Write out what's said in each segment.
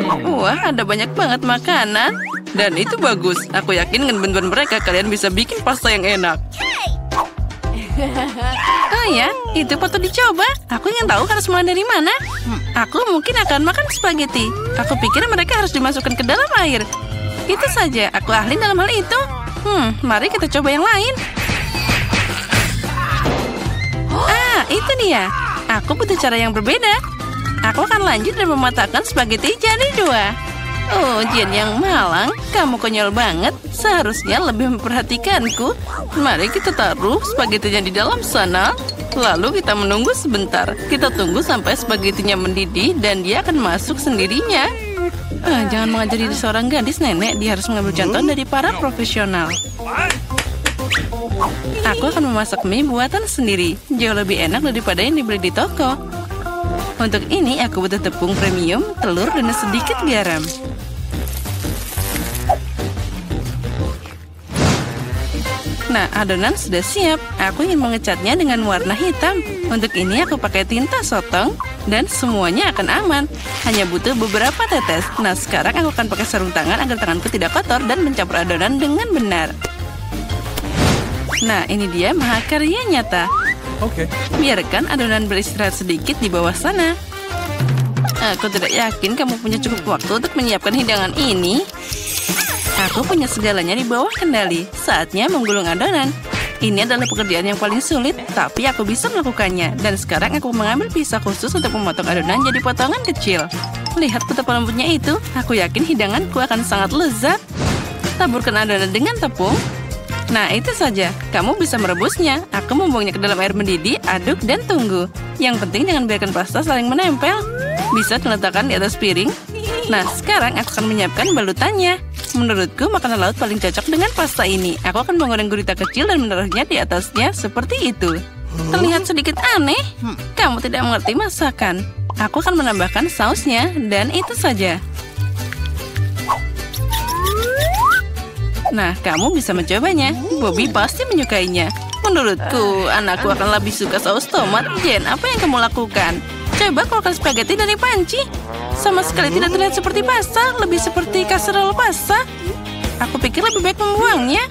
Wah, ada banyak banget makanan. Dan itu bagus. Aku yakin dengan bantuan mereka kalian bisa bikin pasta yang enak. Oh ya, itu patut dicoba. Aku ingin tahu harus mulai dari mana. Aku mungkin akan makan spaghetti. Aku pikir mereka harus dimasukkan ke dalam air. Itu saja, aku ahli dalam hal itu. Mari kita coba yang lain. Ah, itu dia. Aku butuh cara yang berbeda. Aku akan lanjut dan mematahkan spaghetti jadi 2. Oh, Jen yang malang, kamu konyol banget. Seharusnya lebih memperhatikanku. Mari kita taruh spagettinya di dalam sana. Lalu kita menunggu sebentar. Kita tunggu sampai spagettinya mendidih dan dia akan masuk sendirinya. Jangan mengajari seorang gadis, nenek. Dia harus mengambil contoh dari para profesional. Aku akan memasak mie buatan sendiri. Jauh lebih enak daripada yang dibeli di toko. Untuk ini aku butuh tepung premium, telur, dan sedikit garam. Nah, adonan sudah siap. Aku ingin mengecatnya dengan warna hitam. Untuk ini aku pakai tinta sotong dan semuanya akan aman. Hanya butuh beberapa tetes. Nah, sekarang aku akan pakai sarung tangan agar tanganku tidak kotor dan mencampur adonan dengan benar. Nah, ini dia mahakarya nyata. Oke. Biarkan adonan beristirahat sedikit di bawah sana. Aku tidak yakin kamu punya cukup waktu untuk menyiapkan hidangan ini. Aku punya segalanya di bawah kendali. Saatnya menggulung adonan. Ini adalah pekerjaan yang paling sulit, tapi aku bisa melakukannya. Dan sekarang aku mengambil pisau khusus untuk memotong adonan jadi potongan kecil. Lihat betapa lembutnya itu. Aku yakin hidanganku akan sangat lezat. Taburkan adonan dengan tepung. Nah, itu saja. Kamu bisa merebusnya. Aku membuangnya ke dalam air mendidih, aduk, dan tunggu. Yang penting jangan biarkan pasta saling menempel. Bisa diletakkan di atas piring. Nah, sekarang aku akan menyiapkan balutannya. Menurutku, makanan laut paling cocok dengan pasta ini. Aku akan menggoreng gurita kecil dan menaruhnya di atasnya seperti itu. Terlihat sedikit aneh. Kamu tidak mengerti masakan. Aku akan menambahkan sausnya, dan itu saja. Nah, kamu bisa mencobanya. Bobby pasti menyukainya. Menurutku, anakku akan lebih suka saus tomat. Jen, apa yang kamu lakukan? Coba keluarkan spaghetti dari panci. Sama sekali tidak terlihat seperti pasta, lebih seperti kasserole pasta. Aku pikir lebih baik membuangnya.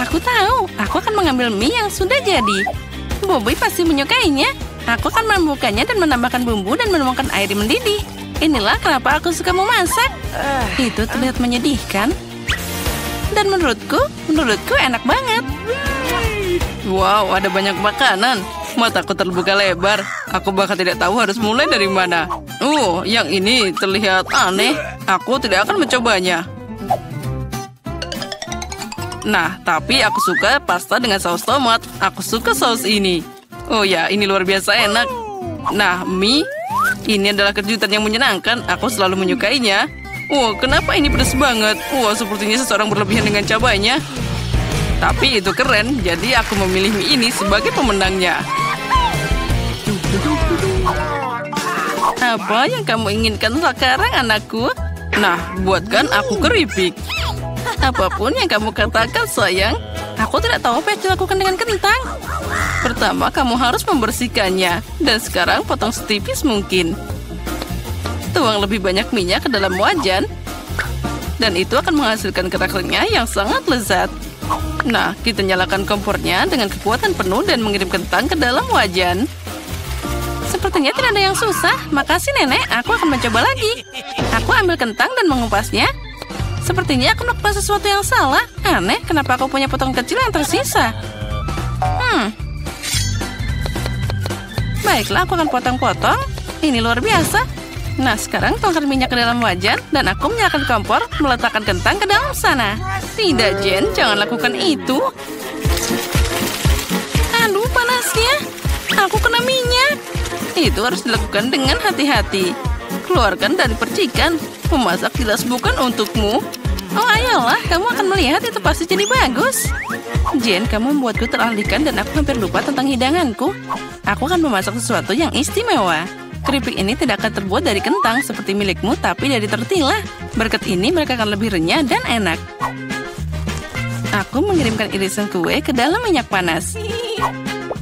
Aku tahu. Aku akan mengambil mie yang sudah jadi. Bobby pasti menyukainya. Aku akan membukanya dan menambahkan bumbu dan menuangkan air mendidih. Inilah kenapa aku suka memasak. Itu terlihat menyedihkan. Dan menurutku enak banget. Wow, ada banyak makanan. Mataku terbuka lebar. Aku bahkan tidak tahu harus mulai dari mana. Yang ini terlihat aneh. Aku tidak akan mencobanya. Nah, tapi aku suka pasta dengan saus tomat. Aku suka saus ini. Oh ya, ini luar biasa enak. Nah, mie. Ini adalah kejutan yang menyenangkan. Aku selalu menyukainya. Kenapa ini pedas banget? Sepertinya seseorang berlebihan dengan cabainya. Tapi itu keren. Jadi aku memilih mie ini sebagai pemenangnya. Apa yang kamu inginkan sekarang, anakku? Nah, buatkan aku keripik. Apapun yang kamu katakan, sayang. Aku tidak tahu apa yang dilakukan dengan kentang. Pertama, kamu harus membersihkannya. Dan sekarang potong setipis mungkin. Tuang lebih banyak minyak ke dalam wajan. Dan itu akan menghasilkan kerak-keraknya yang sangat lezat. Nah, kita nyalakan kompornya dengan kekuatan penuh dan mengirim kentang ke dalam wajan. Sepertinya tidak ada yang susah. Makasih, Nenek. Aku akan mencoba lagi. Aku ambil kentang dan mengupasnya. Sepertinya aku melakukan sesuatu yang salah. Aneh, kenapa aku punya potong kecil yang tersisa? Baiklah, aku akan potong-potong. Ini luar biasa. Nah, sekarang tuangkan minyak ke dalam wajan. Dan aku menyalakan kompor, meletakkan kentang ke dalam sana. Tidak, Jen. Jangan lakukan itu. Aduh, panasnya. Aku kena minyak. Itu harus dilakukan dengan hati-hati. Keluarkan dari percikan. Memasak jelas bukan untukmu. Ayolah, kamu akan melihat itu pasti jadi bagus. Jen, kamu membuatku teralihkan dan aku hampir lupa tentang hidanganku. Aku akan memasak sesuatu yang istimewa. Keripik ini tidak akan terbuat dari kentang seperti milikmu, tapi dari tortilla. Berkat ini mereka akan lebih renyah dan enak. Aku mengirimkan irisan kue ke dalam minyak panas.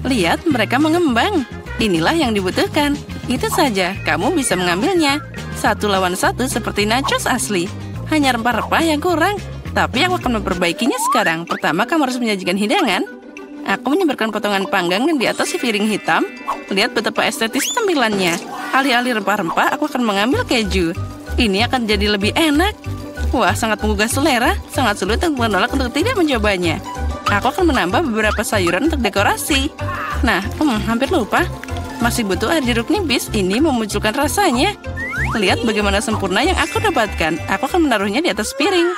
Lihat, mereka mengembang. Inilah yang dibutuhkan. Itu saja, kamu bisa mengambilnya. 1 lawan 1 seperti nachos asli. Hanya rempah-rempah yang kurang. Tapi aku akan memperbaikinya sekarang. Pertama, kamu harus menyajikan hidangan. Aku menyebarkan potongan panggang dan di atas si piring hitam. Lihat betapa estetis tampilannya. Alih-alih rempah-rempah, aku akan mengambil keju. Ini akan jadi lebih enak. Wah, sangat menggugah selera. Sangat sulit untuk menolak untuk tidak mencobanya. Aku akan menambah beberapa sayuran untuk dekorasi. Nah, hampir lupa. Masih butuh air jeruk nipis. Ini memunculkan rasanya. Lihat bagaimana sempurna yang aku dapatkan. Aku akan menaruhnya di atas piring.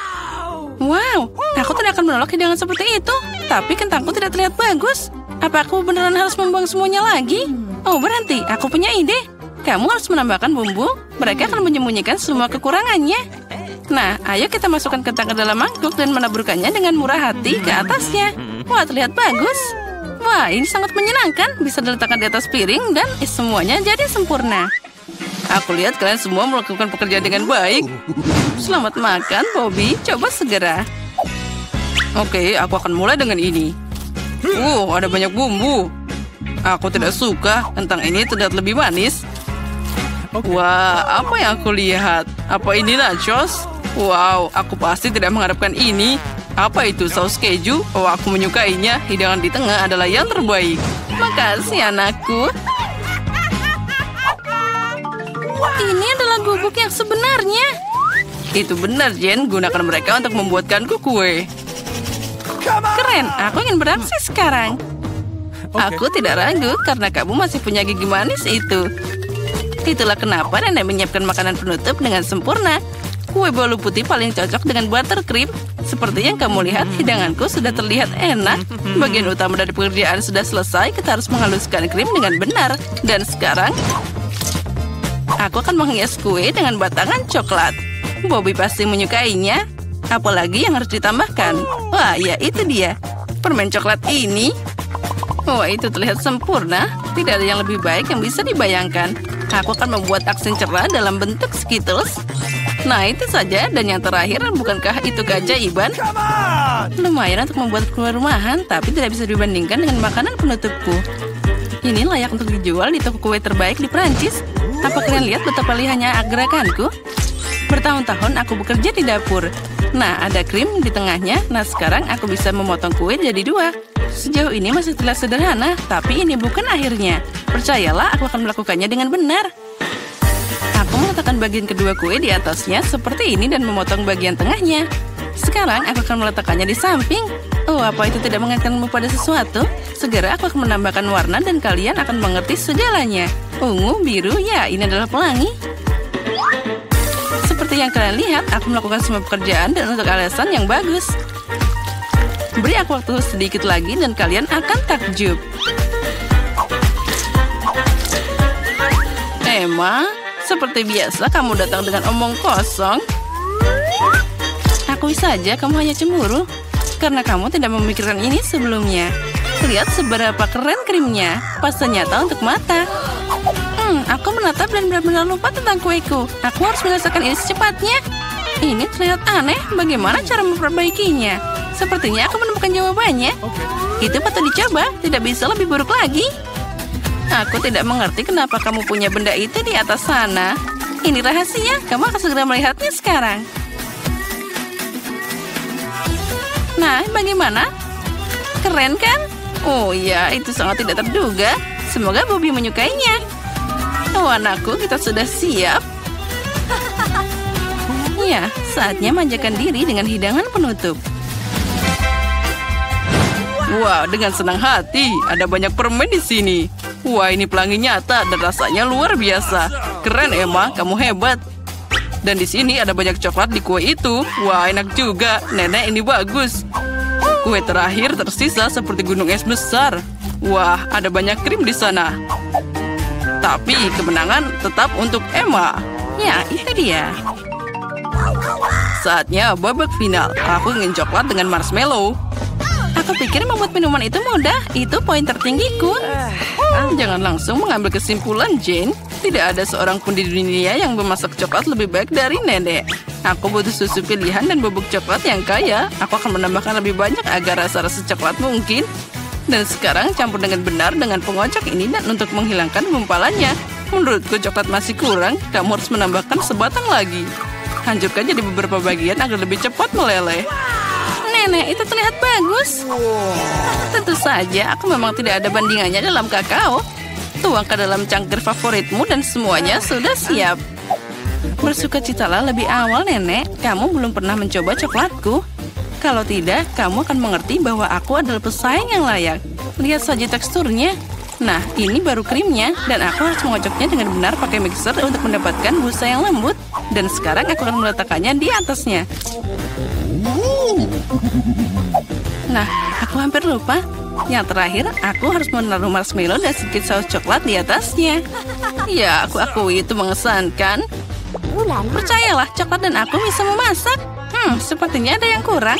Wow, aku tidak akan menolak hidangan seperti itu. Tapi kentangku tidak terlihat bagus. Apa aku beneran harus membuang semuanya lagi? Oh, berhenti. Aku punya ide. Kamu harus menambahkan bumbu. Mereka akan menyembunyikan semua kekurangannya. Nah, ayo kita masukkan kentang ke dalam mangkuk dan menaburkannya dengan murah hati ke atasnya. Wah, terlihat bagus. Wah, ini sangat menyenangkan. Bisa diletakkan di atas piring dan semuanya jadi sempurna. Aku lihat kalian semua melakukan pekerjaan dengan baik. Selamat makan, Bobby. Coba segera. Oke, aku akan mulai dengan ini. Ada banyak bumbu. Aku tidak suka. Kentang ini terlihat lebih manis. Wah, apa yang aku lihat? Apa ini nachos? Wow, aku pasti tidak mengharapkan ini. Apa itu saus keju? Oh, aku menyukainya. Hidangan di tengah adalah yang terbaik. Makasih, anakku. Ini adalah bubuk yang sebenarnya. Itu benar, Jen. Gunakan mereka untuk membuatkanku kue. Keren, aku ingin beraksi sekarang. Aku tidak ragu karena kamu masih punya gigi manis itu. Itulah kenapa nenek menyiapkan makanan penutup dengan sempurna. Kue bolu putih paling cocok dengan buttercream. Seperti yang kamu lihat, hidanganku sudah terlihat enak. Bagian utama dari pekerjaan sudah selesai. Kita harus menghaluskan krim dengan benar. Dan sekarang, aku akan menghias kue dengan batangan coklat. Bobby pasti menyukainya. Apalagi yang harus ditambahkan? Wah, ya itu dia. Permen coklat ini. Wah, itu terlihat sempurna. Tidak ada yang lebih baik yang bisa dibayangkan. Aku akan membuat aksen cerah dalam bentuk Skittles. Nah, itu saja. Dan yang terakhir, bukankah itu keajaiban? Lumayan untuk membuat kue rumahan, tapi tidak bisa dibandingkan dengan makanan penutupku. Ini layak untuk dijual di toko kue terbaik di Prancis. Apa kalian lihat betapa lihatnya gerakanku? Bertahun-tahun aku bekerja di dapur. Nah, ada krim di tengahnya. Nah, sekarang aku bisa memotong kue jadi 2. Sejauh ini masih terlihat sederhana, tapi ini bukan akhirnya. Percayalah, aku akan melakukannya dengan benar. Aku meletakkan bagian kedua kue di atasnya seperti ini dan memotong bagian tengahnya. Sekarang aku akan meletakkannya di samping. Oh, apa itu tidak mengingatkanmu pada sesuatu? Segera aku akan menambahkan warna dan kalian akan mengerti segalanya. Ungu, biru, ya ini adalah pelangi. Seperti yang kalian lihat, aku melakukan semua pekerjaan dan untuk alasan yang bagus. Beri aku waktu sedikit lagi dan kalian akan takjub. Emma, seperti biasa kamu datang dengan omong kosong. Akui saja kamu hanya cemburu karena kamu tidak memikirkan ini sebelumnya. Lihat seberapa keren krimnya. Pasta nyata untuk mata. Aku menatap dan benar-benar lupa tentang kueku. Aku harus menyelesaikan ini secepatnya. Ini terlihat aneh. Bagaimana cara memperbaikinya? Sepertinya aku menemukan jawabannya. Itu patut dicoba. Tidak bisa lebih buruk lagi. Aku tidak mengerti kenapa kamu punya benda itu di atas sana. Ini rahasia. Kamu akan segera melihatnya sekarang. Nah, bagaimana? Keren kan? Oh iya, itu sangat tidak terduga. Semoga Bobby menyukainya. Oh anakku, kita sudah siap. Ya, saatnya manjakan diri dengan hidangan penutup. Wah, dengan senang hati. Ada banyak permen di sini. Wah, ini pelangi nyata dan rasanya luar biasa. Keren, Emma. Kamu hebat. Dan di sini ada banyak coklat di kue itu. Wah, enak juga. Nenek, ini bagus. Kue terakhir tersisa seperti gunung es besar. Wah, ada banyak krim di sana. Tapi kemenangan tetap untuk Emma. Ya, itu dia. Saatnya babak final. Aku ingin coklat dengan marshmallow. Aku pikir membuat minuman itu mudah. Itu poin tertinggiku. Jangan langsung mengambil kesimpulan, Jane. Tidak ada seorang pun di dunia yang memasak coklat lebih baik dari nenek. Aku butuh susu pilihan dan bubuk coklat yang kaya. Aku akan menambahkan lebih banyak agar rasa-rasa coklat mungkin. Dan sekarang campur dengan benar dengan pengocok ini dan untuk menghilangkan gumpalannya. Menurutku coklat masih kurang, kamu harus menambahkan sebatang lagi. Hancurkan jadi beberapa bagian agar lebih cepat meleleh. Nenek, itu terlihat bagus. Tentu saja, aku memang tidak ada bandingannya dalam kakao. Tuang ke dalam cangkir favoritmu dan semuanya sudah siap. Bersukacitalah lebih awal, Nenek. Kamu belum pernah mencoba coklatku. Kalau tidak, kamu akan mengerti bahwa aku adalah pesaing yang layak. Lihat saja teksturnya. Nah, ini baru krimnya, dan aku harus mengocoknya dengan benar pakai mixer untuk mendapatkan busa yang lembut. Dan sekarang aku akan meletakkannya di atasnya. Nah, aku hampir lupa. Yang terakhir, aku harus menaruh marshmallow dan sedikit saus coklat di atasnya. Ya, aku akui itu mengesankan. Percayalah, coklat dan aku bisa memasak. Sepertinya ada yang kurang.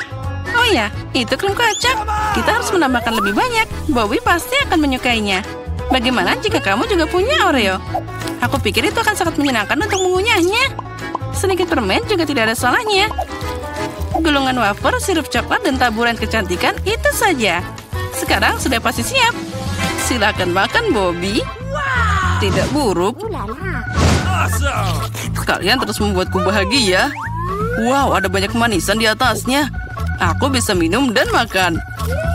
Oh ya, itu krim kocok. Kita harus menambahkan lebih banyak. Bobby pasti akan menyukainya. Bagaimana jika kamu juga punya Oreo? Aku pikir itu akan sangat menyenangkan untuk mengunyahnya. Sedikit permen juga tidak ada salahnya. Gulungan wafer, sirup coklat, dan taburan kecantikan itu saja. Sekarang sudah pasti siap. Silakan makan, Bobby. Tidak buruk. Kalian terus membuatku bahagia. Wow, ada banyak kemanisan di atasnya. Aku bisa minum dan makan.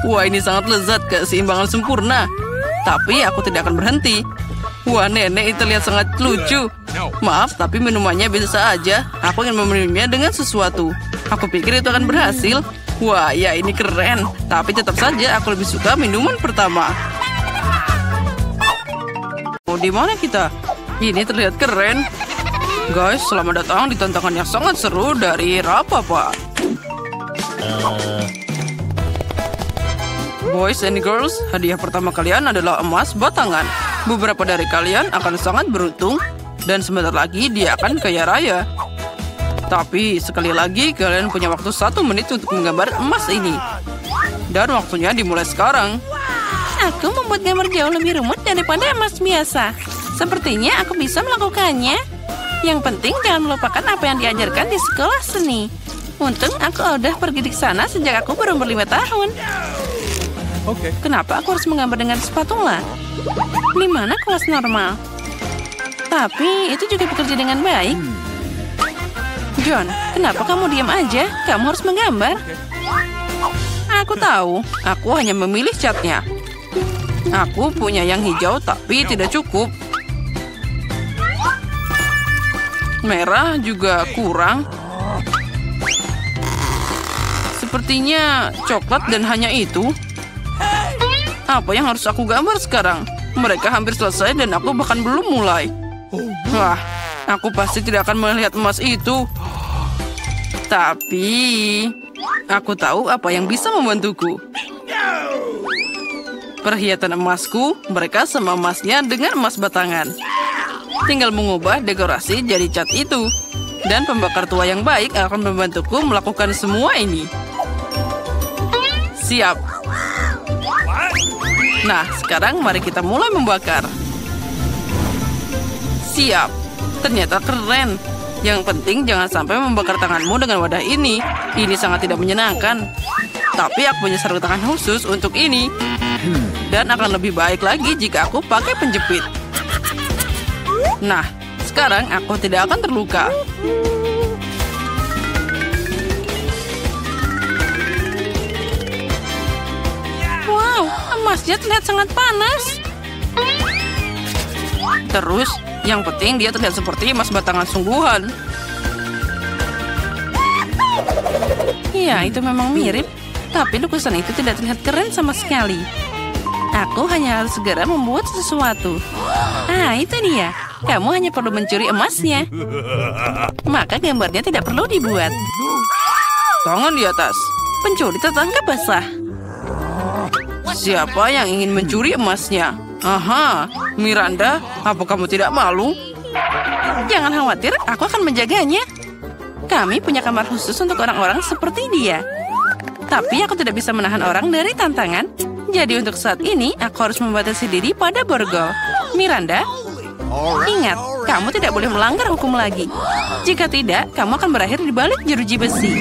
Wah, ini sangat lezat, keseimbangan sempurna. Tapi aku tidak akan berhenti. Wah, nenek itu terlihat sangat lucu. Maaf, tapi minumannya biasa aja. Aku ingin meminumnya dengan sesuatu. Aku pikir itu akan berhasil. Wah, ya ini keren. Tapi tetap saja aku lebih suka minuman pertama. Oh, di mana kita? Ini terlihat keren. Guys, selamat datang di tantangan yang sangat seru dari Rapapa. Boys and girls, hadiah pertama kalian adalah emas batangan. Beberapa dari kalian akan sangat beruntung, dan sebentar lagi dia akan kaya raya. Tapi sekali lagi kalian punya waktu 1 menit untuk menggambar emas ini. Dan waktunya dimulai sekarang. Aku membuat gambar jauh lebih rumit daripada emas biasa. Sepertinya aku bisa melakukannya. Yang penting jangan melupakan apa yang diajarkan di sekolah seni. Untung aku udah pergi di sana sejak aku berumur 5 tahun. Kenapa aku harus menggambar dengan spatula? Di mana kelas normal? Tapi itu juga bekerja dengan baik. John, kenapa kamu diam aja? Kamu harus menggambar. Aku tahu, aku hanya memilih catnya. Aku punya yang hijau tapi tidak cukup. Merah juga kurang. Sepertinya coklat dan hanya itu. Apa yang harus aku gambar sekarang? Mereka hampir selesai dan aku bahkan belum mulai. Wah, aku pasti tidak akan melihat emas itu. Tapi aku tahu apa yang bisa membantuku. Perhiasan emasku, mereka sama emasnya dengan emas batangan. Tinggal mengubah dekorasi jadi cat itu. Dan pembakar tua yang baik akan membantuku melakukan semua ini. Siap. Nah, sekarang mari kita mulai membakar. Siap. Ternyata keren. Yang penting jangan sampai membakar tanganmu dengan wadah ini. Ini sangat tidak menyenangkan. Tapi aku punya sarung tangan khusus untuk ini. Dan akan lebih baik lagi jika aku pakai penjepit. Nah, sekarang aku tidak akan terluka. Wow, emasnya terlihat sangat panas. Terus, yang penting dia terlihat seperti emas batangan sungguhan. Ya, itu memang mirip. Tapi lukisan itu tidak terlihat keren sama sekali. Aku hanya harus segera membuat sesuatu. Ah, itu dia. Kamu hanya perlu mencuri emasnya. Maka gambarnya tidak perlu dibuat. Tangan di atas. Pencuri tertangkap basah. Siapa yang ingin mencuri emasnya? Aha, Miranda, apa kamu tidak malu? Jangan khawatir, aku akan menjaganya. Kami punya kamar khusus untuk orang-orang seperti dia. Tapi aku tidak bisa menahan orang dari tantangan. Jadi untuk saat ini, aku harus membatasi diri pada borgol. Miranda, ingat, kamu tidak boleh melanggar hukum lagi. Jika tidak, kamu akan berakhir di balik jeruji besi.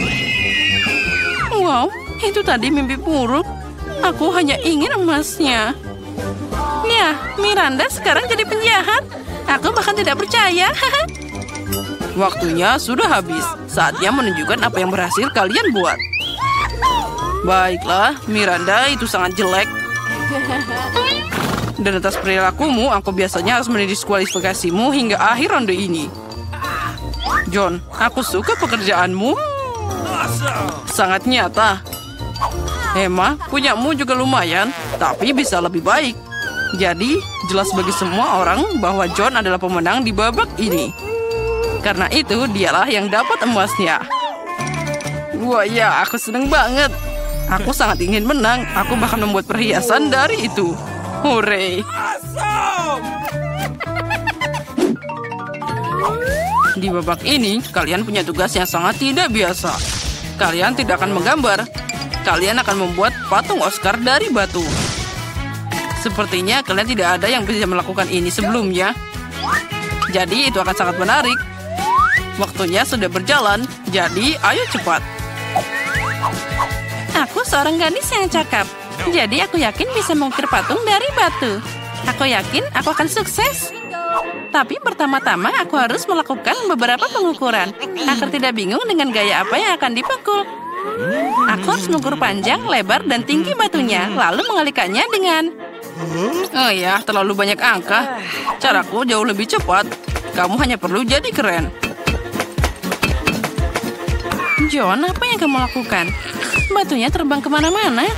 Wow, itu tadi mimpi buruk. Aku hanya ingin emasnya. Ya, Miranda sekarang jadi penjahat. Aku bahkan tidak percaya. Waktunya sudah habis. Saatnya menunjukkan apa yang berhasil kalian buat. Baiklah, Miranda itu sangat jelek. Dan atas perilakumu, aku biasanya harus mendiskualifikasimu hingga akhir ronde ini. John, aku suka pekerjaanmu. Sangat nyata. Emma, punyamu juga lumayan, tapi bisa lebih baik. Jadi, jelas bagi semua orang bahwa John adalah pemenang di babak ini. Karena itu, dialah yang dapat emasnya. Wah ya, aku seneng banget. Aku sangat ingin menang. Aku bahkan membuat perhiasan dari itu. Hore! Di babak ini, kalian punya tugas yang sangat tidak biasa. Kalian tidak akan menggambar. Kalian akan membuat patung Oscar dari batu. Sepertinya kalian tidak ada yang bisa melakukan ini sebelumnya. Jadi itu akan sangat menarik. Waktunya sudah berjalan, jadi ayo cepat. Aku seorang gadis yang cakap. Jadi aku yakin bisa mengukir patung dari batu. Aku yakin aku akan sukses. Tapi pertama-tama aku harus melakukan beberapa pengukuran agar tidak bingung dengan gaya apa yang akan dipukul. Aku harus mengukur panjang, lebar, dan tinggi batunya, lalu mengalikannya dengan... Oh ya, terlalu banyak angka. Caraku jauh lebih cepat. Kamu hanya perlu jadi keren. John, apa yang kamu lakukan? Batunya terbang kemana-mana.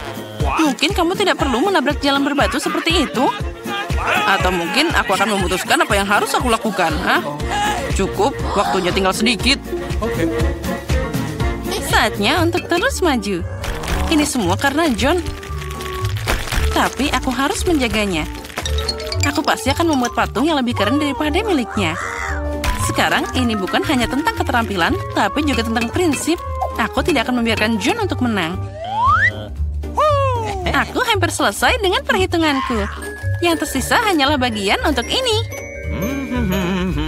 Mungkin kamu tidak perlu menabrak jalan berbatu seperti itu. Atau mungkin aku akan memutuskan apa yang harus aku lakukan. Cukup, waktunya tinggal sedikit. Saatnya untuk terus maju. Ini semua karena John. Tapi aku harus menjaganya. Aku pasti akan membuat patung yang lebih keren daripada miliknya. Sekarang ini bukan hanya tentang keterampilan, tapi juga tentang prinsip. Aku tidak akan membiarkan John untuk menang. Aku hampir selesai dengan perhitunganku. Yang tersisa hanyalah bagian untuk ini.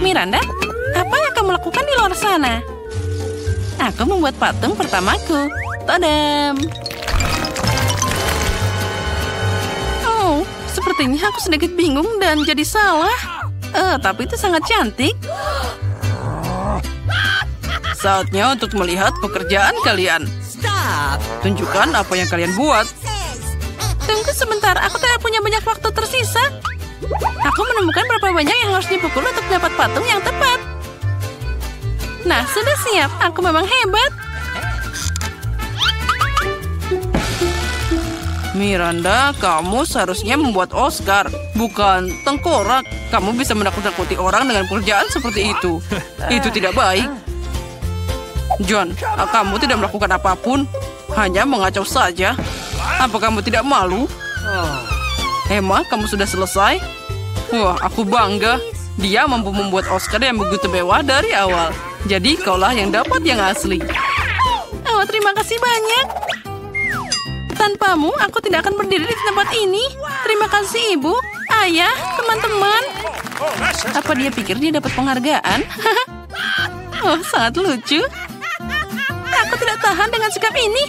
Miranda, apa yang kamu lakukan di luar sana? Aku membuat patung pertamaku. Tadam! Oh, sepertinya aku sedikit bingung dan jadi salah. Tapi itu sangat cantik. Saatnya untuk melihat pekerjaan kalian. Tunjukkan apa yang kalian buat. Tunggu sebentar, aku tidak punya banyak waktu tersisa. Aku menemukan berapa banyak yang harus dipukul untuk dapat patung yang tepat. Nah, sudah siap. Aku memang hebat. Miranda, kamu seharusnya membuat Oscar, bukan tengkorak. Kamu bisa menakut-nakuti orang dengan pekerjaan seperti itu. Itu tidak baik. John, kamu tidak melakukan apapun. Hanya mengacau saja. Apa kamu tidak malu? Emma, kamu sudah selesai? Wah, aku bangga. Dia mampu membuat Oscar yang begitu mewah dari awal. Jadi kaulah yang dapat yang asli. Oh, terima kasih banyak. Tanpamu, aku tidak akan berdiri di tempat ini. Terima kasih, Ibu, Ayah, teman-teman. Apa dia pikir dia dapat penghargaan? Oh, sangat lucu. Aku tidak tahan dengan sikap ini.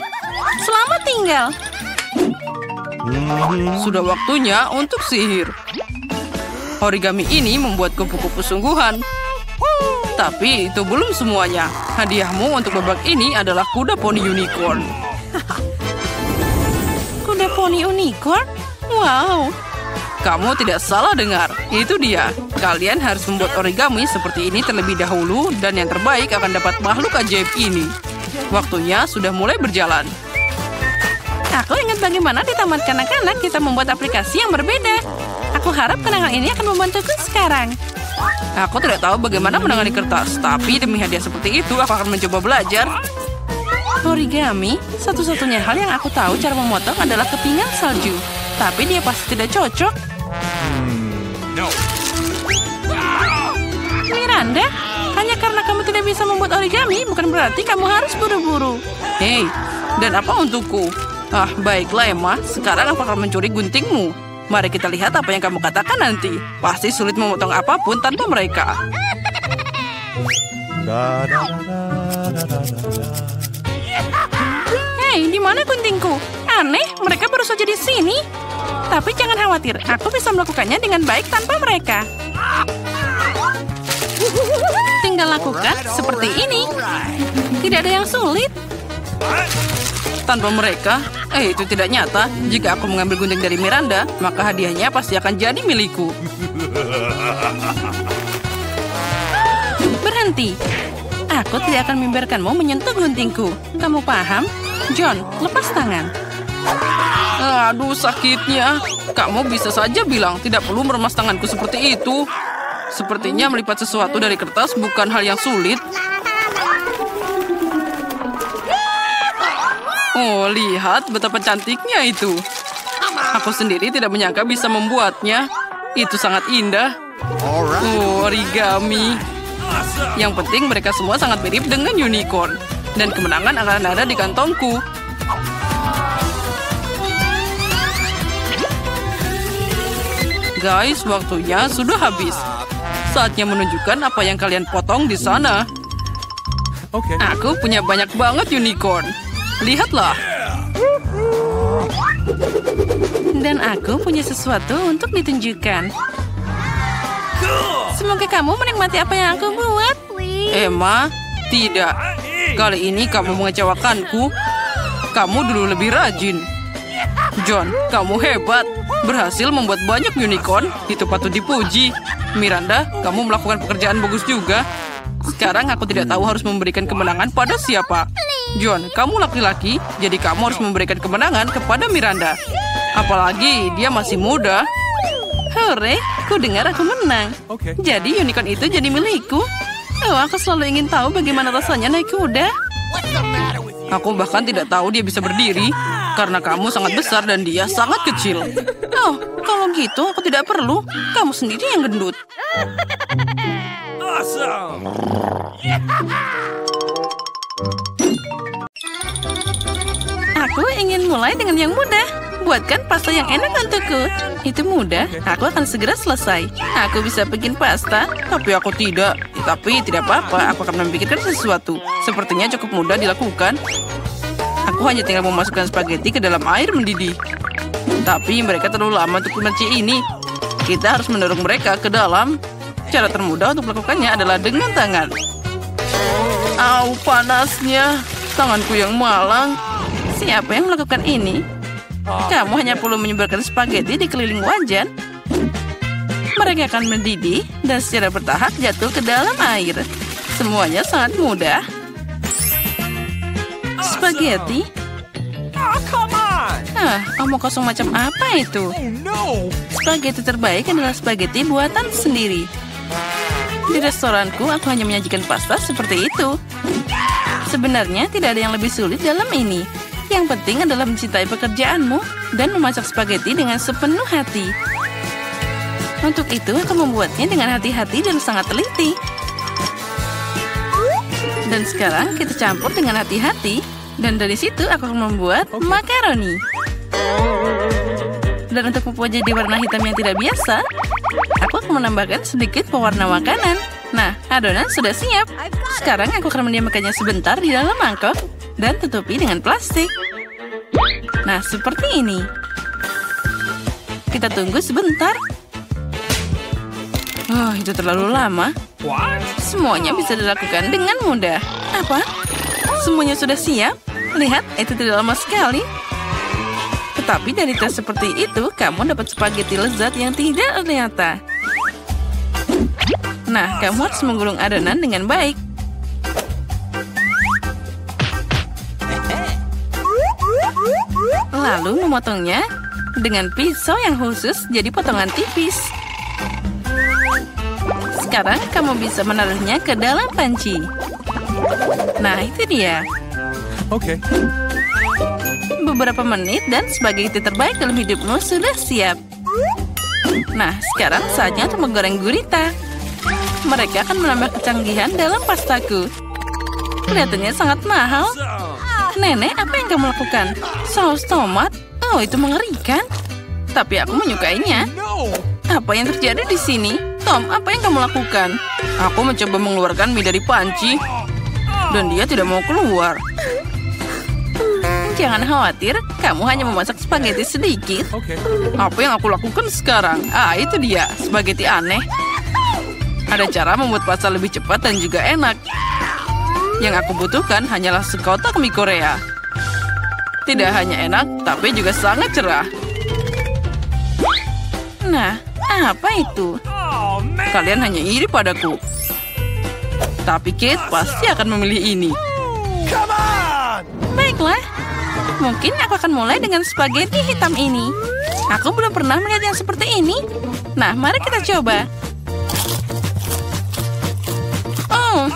Selamat tinggal. Sudah waktunya untuk sihir. Origami ini membuat kupu-kupu sungguhan. Tapi itu belum semuanya. Hadiahmu untuk babak ini adalah kuda poni unicorn. Kuda poni unicorn? Wow. Kamu tidak salah dengar. Itu dia. Kalian harus membuat origami seperti ini terlebih dahulu dan yang terbaik akan dapat makhluk ajaib ini. Waktunya sudah mulai berjalan. Aku ingat bagaimana di taman kanak-kanak kita membuat aplikasi yang berbeda. Aku harap kenangan ini akan membantuku sekarang. Aku tidak tahu bagaimana menangani kertas, tapi demi hadiah seperti itu, aku akan mencoba belajar. Origami, satu-satunya hal yang aku tahu cara memotong adalah kepingan salju. Tapi dia pasti tidak cocok. Miranda, hanya karena kamu tidak bisa membuat origami, bukan berarti kamu harus buru-buru. Hei, dan apa untukku? Baiklah Emma, sekarang aku akan mencuri guntingmu. Mari kita lihat apa yang kamu katakan nanti. Pasti sulit memotong apapun tanpa mereka. Hei, di mana guntingku? Aneh, mereka baru saja di sini. Tapi jangan khawatir, aku bisa melakukannya dengan baik tanpa mereka. Tinggal lakukan seperti ini. Tidak ada yang sulit. Tanpa mereka, itu tidak nyata. Jika aku mengambil gunting dari Miranda, maka hadiahnya pasti akan jadi milikku. Berhenti. Aku tidak akan membiarkanmu menyentuh guntingku. Kamu paham? John, lepas tangan. Aduh, sakitnya. Kamu bisa saja bilang tidak perlu meremas tanganku seperti itu. Sepertinya melipat sesuatu dari kertas bukan hal yang sulit. Oh, lihat betapa cantiknya itu. Aku sendiri tidak menyangka bisa membuatnya. Itu sangat indah. Oh, origami. Yang penting mereka semua sangat mirip dengan unicorn. Dan kemenangan akan ada di kantongku. Guys, waktunya sudah habis. Saatnya menunjukkan apa yang kalian potong di sana. Aku punya banyak banget unicorn. Lihatlah. Dan aku punya sesuatu untuk ditunjukkan. Semoga kamu menikmati apa yang aku buat. Emma, tidak. Kali ini kamu mengecewakanku. Kamu dulu lebih rajin. John, kamu hebat. Berhasil membuat banyak unicorn. Itu patut dipuji. Miranda, kamu melakukan pekerjaan bagus juga. Sekarang aku tidak tahu harus memberikan kemenangan pada siapa. John, kamu laki-laki, jadi kamu harus memberikan kemenangan kepada Miranda. Apalagi dia masih muda. Hore, ku dengar aku menang. Jadi unicorn itu jadi milikku. Oh, aku selalu ingin tahu bagaimana rasanya naik kuda. Aku bahkan tidak tahu dia bisa berdiri. Karena kamu sangat besar dan dia sangat kecil. Oh, kalau gitu aku tidak perlu. Kamu sendiri yang gendut. Aku ingin mulai dengan yang mudah. Buatkan pasta yang enak untukku. Itu mudah, aku akan segera selesai. Aku bisa bikin pasta. Tapi aku tidak. Tapi tidak apa-apa, aku akan memikirkan sesuatu. Sepertinya cukup mudah dilakukan. Aku hanya tinggal memasukkan spaghetti ke dalam air mendidih. Tapi mereka terlalu lama untuk kunci ini. Kita harus mendorong mereka ke dalam. Cara termudah untuk melakukannya adalah dengan tangan. Au, panasnya. Tanganku yang malang. Siapa yang melakukan ini? Kamu hanya perlu menyebarkan spaghetti di keliling wajan. Mereka akan mendidih dan secara bertahap jatuh ke dalam air. Semuanya sangat mudah. Spaghetti? Omong kosong macam apa itu? Spaghetti terbaik adalah spaghetti buatan sendiri. Di restoranku, aku hanya menyajikan pasta seperti itu. Sebenarnya tidak ada yang lebih sulit dalam ini. Yang penting adalah mencintai pekerjaanmu dan memasak spaghetti dengan sepenuh hati. Untuk itu, aku membuatnya dengan hati-hati dan sangat teliti. Dan sekarang kita campur dengan hati-hati. Dan dari situ aku akan membuat makaroni. Dan untuk membuat jadi warna hitam yang tidak biasa, aku akan menambahkan sedikit pewarna makanan. Nah, adonan sudah siap. Sekarang aku akan mendiamkannya sebentar di dalam mangkok dan tutupi dengan plastik. Nah, seperti ini. Kita tunggu sebentar. Oh, itu terlalu lama. Semuanya bisa dilakukan dengan mudah. Apa? Semuanya sudah siap? Lihat, itu tidak lama sekali. Tetapi dari tes seperti itu, kamu dapat spaghetti lezat yang tidak ternyata. Nah, kamu harus menggulung adonan dengan baik. Lalu memotongnya dengan pisau yang khusus jadi potongan tipis. Sekarang kamu bisa menaruhnya ke dalam panci. Nah, itu dia. Beberapa menit dan spaghetti terbaik dalam hidupmu sudah siap. Nah, sekarang saatnya untuk menggoreng gurita. Mereka akan menambah kecanggihan dalam pastaku. Kelihatannya sangat mahal. Nenek, apa yang kamu lakukan? Saus tomat? Oh, itu mengerikan. Tapi aku menyukainya. Apa yang terjadi di sini? Tom, apa yang kamu lakukan? Aku mencoba mengeluarkan mie dari panci. Dan dia tidak mau keluar. Jangan khawatir, kamu hanya memasak spaghetti sedikit. Apa yang aku lakukan sekarang? Itu dia, spaghetti aneh. Ada cara membuat pasta lebih cepat dan juga enak. Yang aku butuhkan hanyalah sekotak mie Korea. Tidak hanya enak, tapi juga sangat cerah. Nah, apa itu? Kalian hanya iri padaku. Tapi Kate pasti akan memilih ini. Baiklah, mungkin aku akan mulai dengan spaghetti hitam ini. Aku belum pernah melihat yang seperti ini. Nah, mari kita coba. Oh,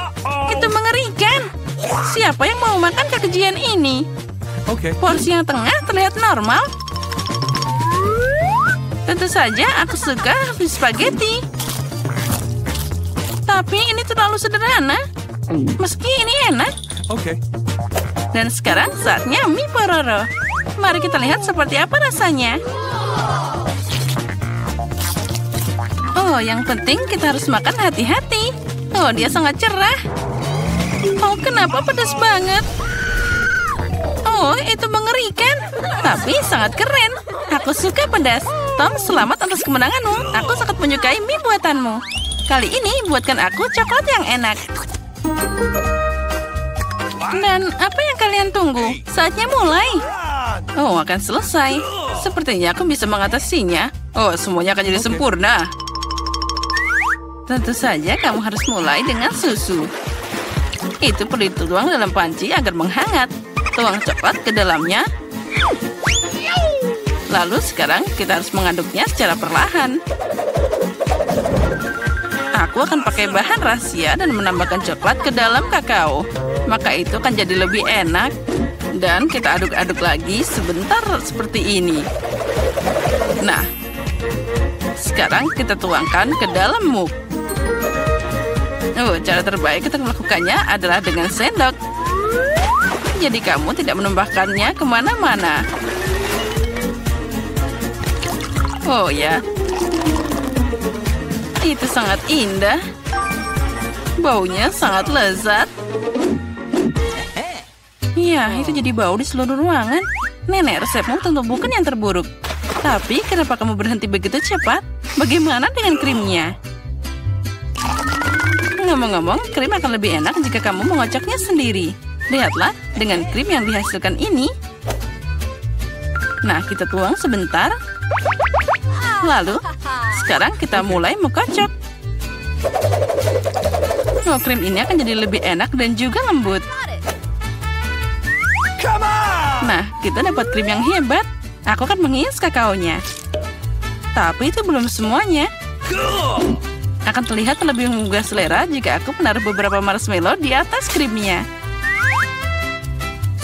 itu mengerikan. Siapa yang mau makan kekejian ini? Porsi yang tengah terlihat normal. Tentu saja aku suka spaghetti. Tapi ini terlalu sederhana. Meski ini enak. Dan sekarang saatnya mie Pororo. Mari kita lihat seperti apa rasanya. Oh, yang penting kita harus makan hati-hati. Oh, dia sangat cerah. Oh, kenapa pedas banget? Oh, itu mengerikan. Tapi sangat keren. Aku suka pedas. Tom, selamat atas kemenanganmu. Aku sangat menyukai mie buatanmu. Kali ini buatkan aku coklat yang enak. Dan apa yang kalian tunggu? Saatnya mulai. Oh, akan selesai. Sepertinya aku bisa mengatasinya. Oh, semuanya akan jadi sempurna. Tentu saja kamu harus mulai dengan susu. Itu perlu dituang dalam panci agar menghangat. Tuang coklat ke dalamnya. Lalu sekarang kita harus mengaduknya secara perlahan. Aku akan pakai bahan rahasia dan menambahkan coklat ke dalam kakao. Maka itu akan jadi lebih enak. Dan kita aduk-aduk lagi sebentar seperti ini. Nah, sekarang kita tuangkan ke dalam mug. Oh, cara terbaik untuk melakukannya adalah dengan sendok. Jadi kamu tidak menumpahkannya kemana-mana. Oh ya, itu sangat indah. Baunya sangat lezat. Ya, itu jadi bau di seluruh ruangan. Nenek, resepmu tentu bukan yang terburuk. Tapi kenapa kamu berhenti begitu cepat? Bagaimana dengan krimnya? Ngomong-ngomong, krim akan lebih enak jika kamu mengocoknya sendiri. Lihatlah, dengan krim yang dihasilkan ini. Nah, kita tuang sebentar. Lalu, sekarang kita mulai mengocok. Oh, krim ini akan jadi lebih enak dan juga lembut. Nah, kita dapat krim yang hebat. Aku akan menghias kakaonya. Tapi itu belum semuanya. Akan terlihat lebih menggugah selera jika aku menaruh beberapa marshmallow di atas krimnya.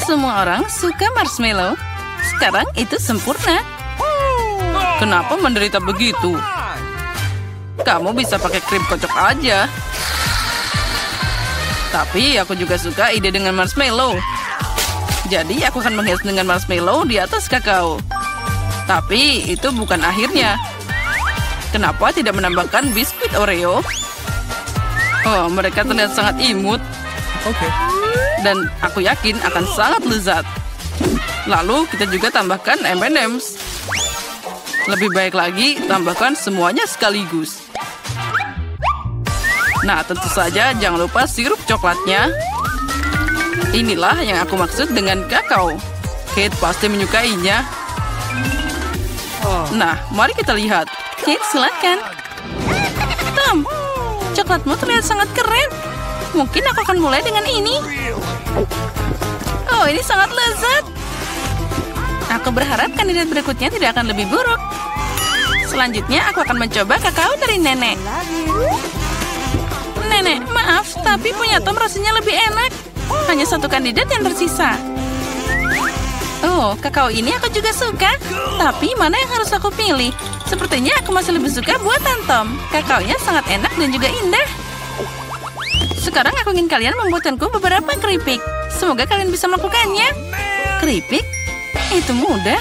Semua orang suka marshmallow. Sekarang itu sempurna. Kenapa menderita begitu? Kamu bisa pakai krim kocok aja. Tapi aku juga suka ide dengan marshmallow. Jadi aku akan menghias dengan marshmallow di atas kakao. Tapi itu bukan akhirnya. Kenapa tidak menambahkan biskuit Oreo? Oh, mereka terlihat sangat imut. Dan aku yakin akan sangat lezat. Lalu kita juga tambahkan M&M's. Lebih baik lagi, tambahkan semuanya sekaligus. Nah, tentu saja jangan lupa sirup coklatnya. Inilah yang aku maksud dengan kakao. Kate pasti menyukainya. Nah, mari kita lihat. Kate, silakan. Tom, coklatmu terlihat sangat keren. Mungkin aku akan mulai dengan ini. Oh, ini sangat lezat. Aku berharap kandidat berikutnya tidak akan lebih buruk. Selanjutnya, aku akan mencoba kakao dari nenek. Nenek, maaf, tapi punya Tom rasanya lebih enak. Hanya satu kandidat yang tersisa. Oh, kakao ini aku juga suka. Tapi mana yang harus aku pilih? Sepertinya aku masih lebih suka buatan Tom. Kakaonya sangat enak dan juga indah. Sekarang aku ingin kalian membuatkanku beberapa keripik. Semoga kalian bisa melakukannya. Keripik? Itu mudah.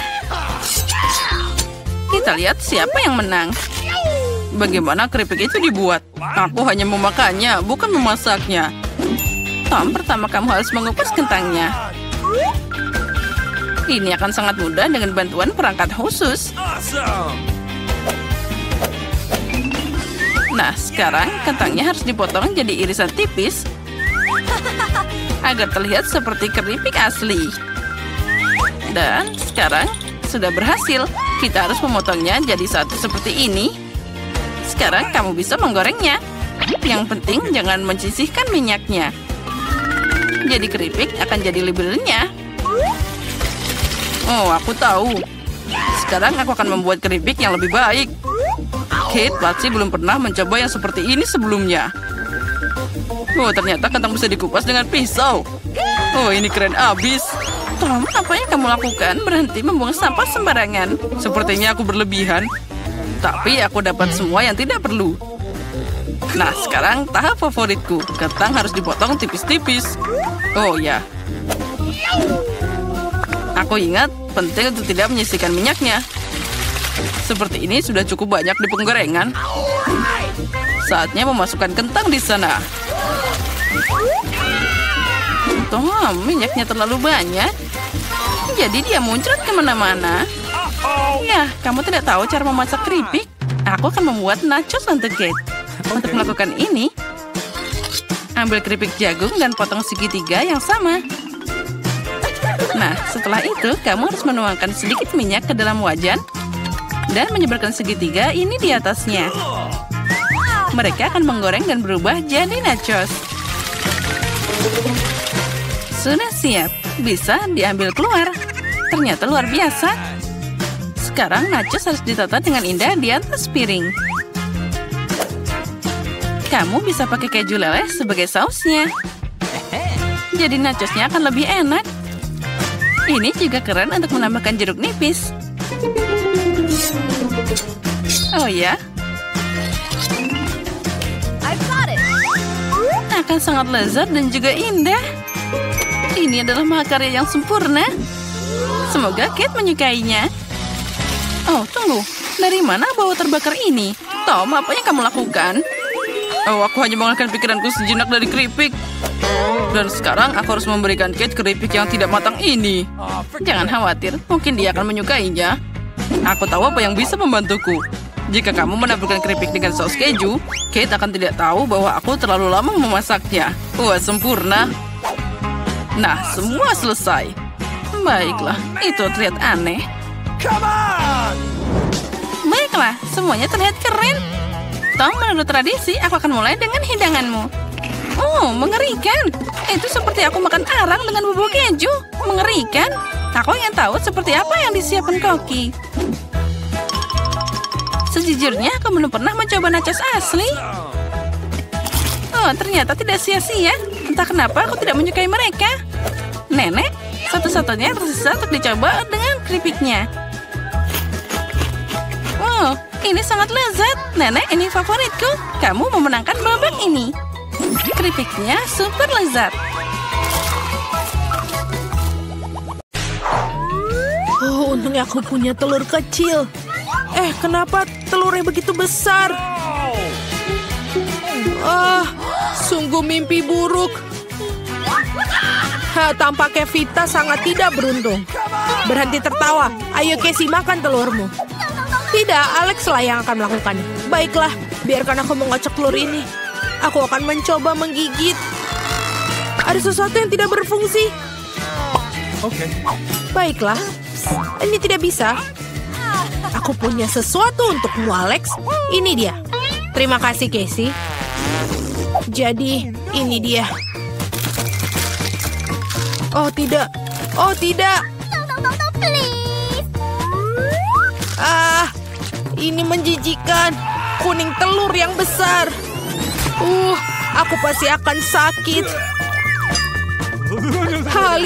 Kita lihat siapa yang menang. Bagaimana keripik itu dibuat? Aku hanya memakannya, bukan memasaknya. Tom, pertama kamu harus mengupas kentangnya. Ini akan sangat mudah dengan bantuan perangkat khusus. Nah, sekarang kentangnya harus dipotong jadi irisan tipis agar terlihat seperti keripik asli. Dan sekarang sudah berhasil. Kita harus memotongnya jadi satu seperti ini. Sekarang kamu bisa menggorengnya. Yang penting jangan menyisihkan minyaknya. Jadi keripik akan jadi lebih renyah. Oh, aku tahu. Sekarang aku akan membuat keripik yang lebih baik. Kate pasti belum pernah mencoba yang seperti ini sebelumnya. Oh, ternyata kentang bisa dikupas dengan pisau. Oh, ini keren abis. Tom, apa yang kamu lakukan? Berhenti membuang sampah sembarangan. Sepertinya aku berlebihan. Tapi aku dapat semua yang tidak perlu. Nah, sekarang tahap favoritku. Kentang harus dipotong tipis-tipis. Oh ya. Aku ingat, penting untuk tidak menyisihkan minyaknya. Seperti ini sudah cukup banyak di penggorengan. Saatnya memasukkan kentang di sana. Tom, minyaknya terlalu banyak. Jadi dia muncrat kemana-mana. Ya, kamu tidak tahu cara memasak keripik? Aku akan membuat nachos untuk Kate. Untuk melakukan ini, ambil keripik jagung dan potong segitiga yang sama. Nah, setelah itu, kamu harus menuangkan sedikit minyak ke dalam wajan dan menyebarkan segitiga ini di atasnya. Mereka akan menggoreng dan berubah jadi nachos. Sudah siap, bisa diambil keluar. Ternyata luar biasa. Sekarang nachos harus ditata dengan indah di atas piring. Kamu bisa pakai keju leleh sebagai sausnya. Jadi nachosnya akan lebih enak. Ini juga keren untuk menambahkan jeruk nipis. Oh ya? Akan sangat lezat dan juga indah. Ini adalah mahakarya yang sempurna. Semoga Kate menyukainya. Oh, tunggu. Dari mana bau terbakar ini? Tom, apa yang kamu lakukan? Oh, aku hanya mengalihkan pikiranku sejenak dari keripik. Dan sekarang aku harus memberikan Kate keripik yang tidak matang ini. Jangan khawatir, mungkin dia akan menyukainya. Aku tahu apa yang bisa membantuku. Jika kamu menaburkan keripik dengan saus keju, Kate akan tidak tahu bahwa aku terlalu lama memasaknya. Wah, sempurna. Nah, semua selesai. Baiklah, itu terlihat aneh. Baiklah, semuanya terlihat keren. Tom, menurut tradisi, aku akan mulai dengan hidanganmu. Oh, mengerikan. Itu seperti aku makan arang dengan bubuk keju. Mengerikan. Aku ingin tahu seperti apa yang disiapkan Koki. Sejujurnya, aku belum pernah mencoba nachos asli. Oh, ternyata tidak sia-sia. Entah kenapa aku tidak menyukai mereka. Nenek, satu-satunya yang tersisa untuk dicoba dengan keripiknya. Wow, ini sangat lezat. Nenek, ini favoritku. Kamu memenangkan babak ini. Keripiknya super lezat. Oh, untungnya aku punya telur kecil. Kenapa telurnya begitu besar? Sungguh mimpi buruk. Tampaknya Vita sangat tidak beruntung. Berhenti tertawa. Ayo Casey, makan telurmu. Tidak, Alex lah yang akan melakukannya. Baiklah, biarkan aku mengocok telur ini. Aku akan mencoba menggigit. Ada sesuatu yang tidak berfungsi. Oke. Baiklah, ini tidak bisa. Aku punya sesuatu untukmu, Alex. Ini dia. Terima kasih, Casey. Jadi, ini dia. Oh, tidak. Oh, tidak. Ini menjijikan. Kuning telur yang besar. Aku pasti akan sakit.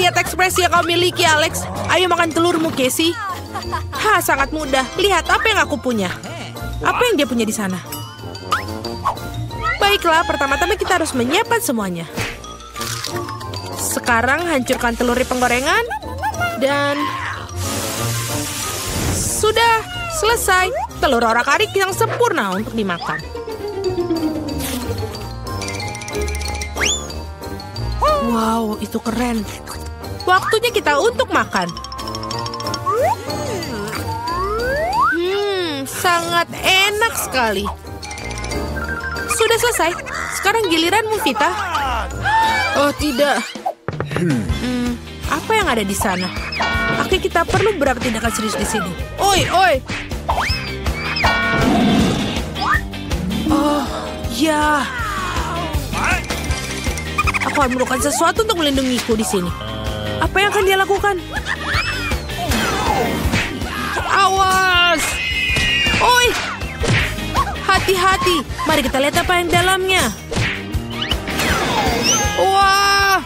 Lihat ekspresi yang kau miliki, Alex. Ayo makan telurmu, Casey. Sangat mudah. Lihat apa yang aku punya. Apa yang dia punya di sana? Baiklah, pertama-tama kita harus menyiapkan semuanya. Sekarang hancurkan telur di penggorengan. Dan sudah selesai. Telur orak-arik yang sempurna untuk dimakan. Wow, itu keren. Waktunya kita untuk makan. Sangat enak sekali. Sudah selesai. Sekarang giliranmu, Vita. Oh, tidak. Apa yang ada di sana? Oke, kita perlu bertindakan serius di sini. Oi, oi. Oh, ya. Aku akan melakukan sesuatu untuk melindungiku di sini. Apa yang akan dia lakukan? Awas! Oi! Hati-hati. Mari kita lihat apa yang dalamnya. Wah!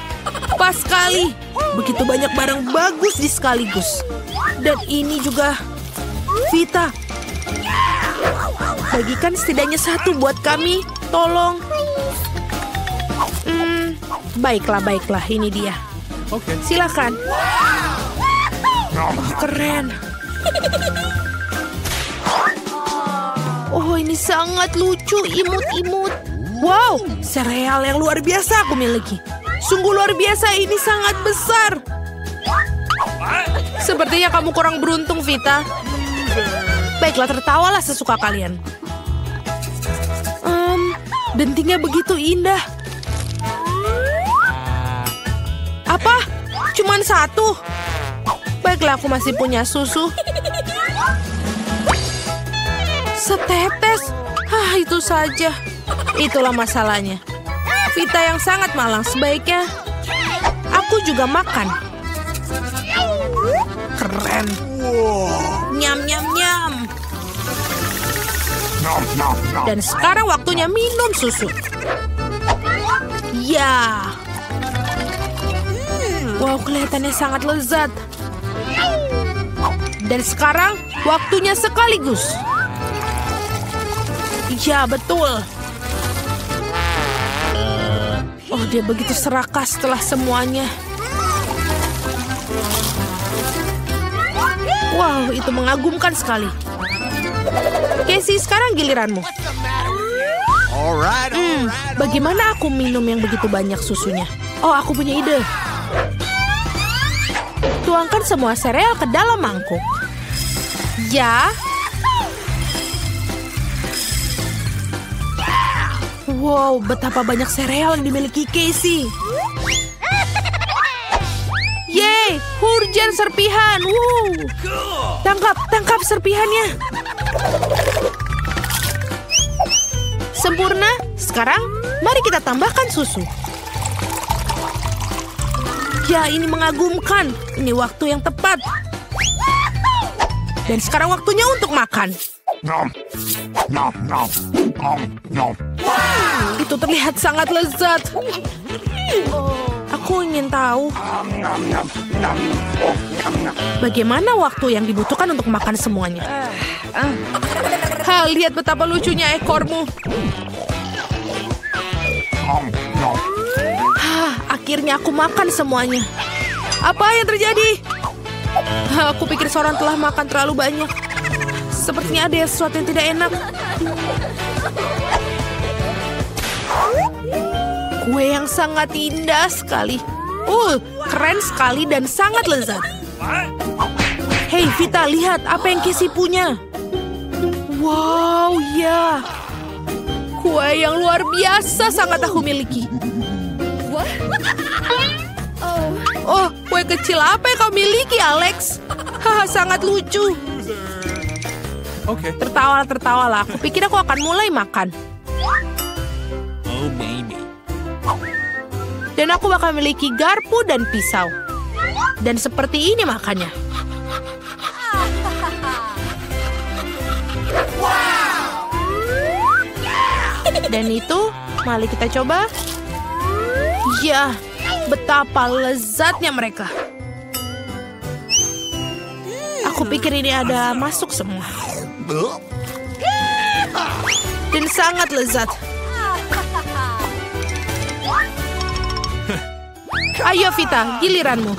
Pas sekali. Begitu banyak barang bagus di sekaligus. Dan ini juga Vita. Bagikan setidaknya satu buat kami. Tolong. Baiklah. Ini dia. Okay. Silakan. Oh, keren. Oh, ini sangat lucu. Imut-imut. Wow, sereal yang luar biasa aku miliki. Sungguh luar biasa, ini sangat besar. Sepertinya kamu kurang beruntung, Vita. Baiklah, tertawalah sesuka kalian. Dentingnya begitu indah. Apa? Cuman satu? Baiklah, aku masih punya susu. Setetes. Itu saja. Itulah masalahnya. Vita yang sangat malang, sebaiknya aku juga makan. Keren. Nyam, nyam, nyam. Dan sekarang waktunya minum susu. Ya. Wow, kelihatannya sangat lezat. Dan sekarang waktunya sekaligus. Ya, betul. Oh, dia begitu serakah setelah semuanya. Wow, itu mengagumkan sekali. Casey, sekarang giliranmu. Bagaimana aku minum yang begitu banyak susunya? Oh, aku punya ide. Tuangkan semua sereal ke dalam mangkuk. Ya. Wow, betapa banyak sereal yang dimiliki Casey. Yeay, hujan serpihan. Wow. Tangkap serpihannya. Sempurna. Sekarang, mari kita tambahkan susu. Ya, ini mengagumkan. Ini waktu yang tepat. Dan sekarang waktunya untuk makan. Itu terlihat sangat lezat. Aku ingin tahu bagaimana waktu yang dibutuhkan untuk makan semuanya. Lihat betapa lucunya ekormu. Akhirnya aku makan semuanya. Apa yang terjadi? Aku pikir seorang telah makan terlalu banyak. Sepertinya ada sesuatu yang tidak enak. Kue yang sangat indah sekali. Keren sekali dan sangat lezat. Hei, Vita, lihat apa yang Casey punya. Wow, ya. Kue yang luar biasa sangat aku miliki. Oh, kue kecil apa yang kau miliki, Alex? Sangat lucu. Okay. Tertawalah. Aku pikir aku akan mulai makan. Oh, baby. Dan aku bakal memiliki garpu dan pisau. Dan seperti ini makannya. Dan itu, mari kita coba. Ya, betapa lezatnya mereka. Aku pikir ini ada masuk semua. Dan sangat lezat. Ayo Vita, giliranmu.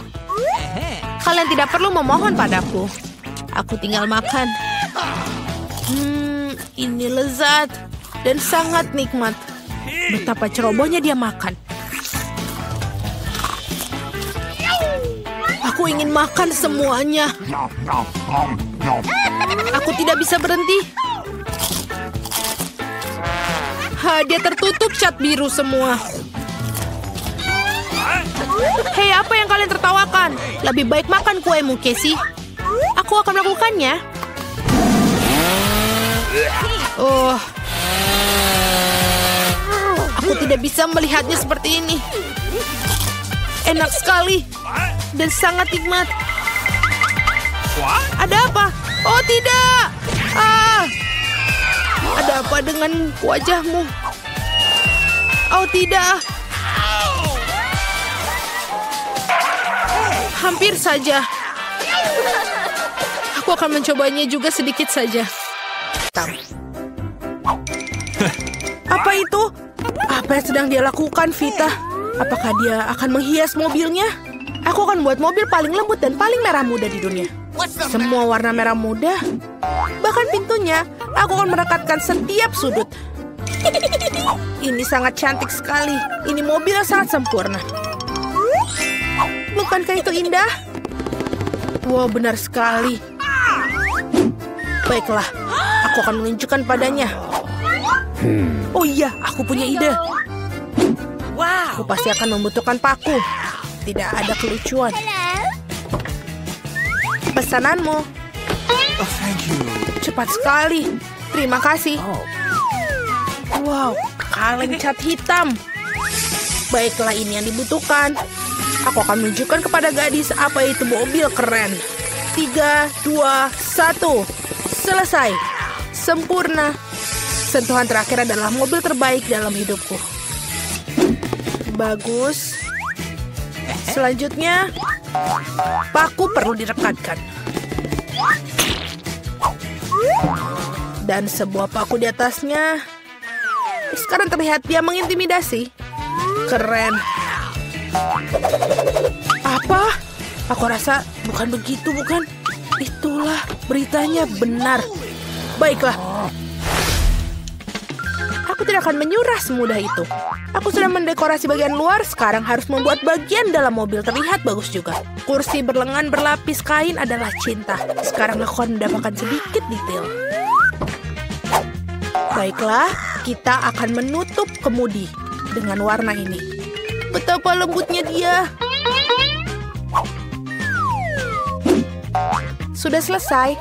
Kalian tidak perlu memohon padaku. Aku tinggal makan. Ini lezat dan sangat nikmat. Betapa cerobohnya dia makan. Aku ingin makan semuanya. Aku tidak bisa berhenti. Dia tertutup cat biru semua. Hei, apa yang kalian tertawakan? Lebih baik makan kuemu, Casey. Aku akan melakukannya. Oh, aku tidak bisa melihatnya seperti ini. Enak sekali dan sangat nikmat. Ada apa? Oh tidak! Ada apa dengan wajahmu? Oh tidak! Hampir saja. Aku akan mencobanya juga sedikit saja. Apa itu? Apa yang sedang dia lakukan, Vita? Apakah dia akan menghias mobilnya? Aku akan buat mobil paling lembut dan paling merah muda di dunia. Semua warna merah muda. Bahkan pintunya, aku akan merekatkan setiap sudut. Ini sangat cantik sekali. Ini mobil yang sangat sempurna. Bukankah itu indah? Wow, benar sekali. Baiklah, aku akan menunjukkan padanya. Oh iya, aku punya ide. Aku pasti akan membutuhkan paku. Tidak ada kelucuan. Pesananmu. Oh, thank you. Cepat sekali. Terima kasih. Wow, kaleng cat hitam. Baiklah, ini yang dibutuhkan. Aku akan menunjukkan kepada gadis apa itu mobil keren. 3, 2, 1. Selesai. Sempurna. Sentuhan terakhir adalah mobil terbaik dalam hidupku. Bagus. Selanjutnya, paku perlu direkatkan. Dan sebuah paku di atasnya. Sekarang terlihat dia mengintimidasi. Keren. Apa? Aku rasa bukan begitu, bukan? Itulah beritanya benar. Baiklah. Aku tidak akan menyerah semudah itu. Aku sudah mendekorasi bagian luar, sekarang harus membuat bagian dalam mobil terlihat bagus juga. Kursi berlengan berlapis kain adalah cinta. Sekarang aku akan mendapatkan sedikit detail. Baiklah, kita akan menutup kemudi dengan warna ini. Betapa lembutnya dia. Sudah selesai.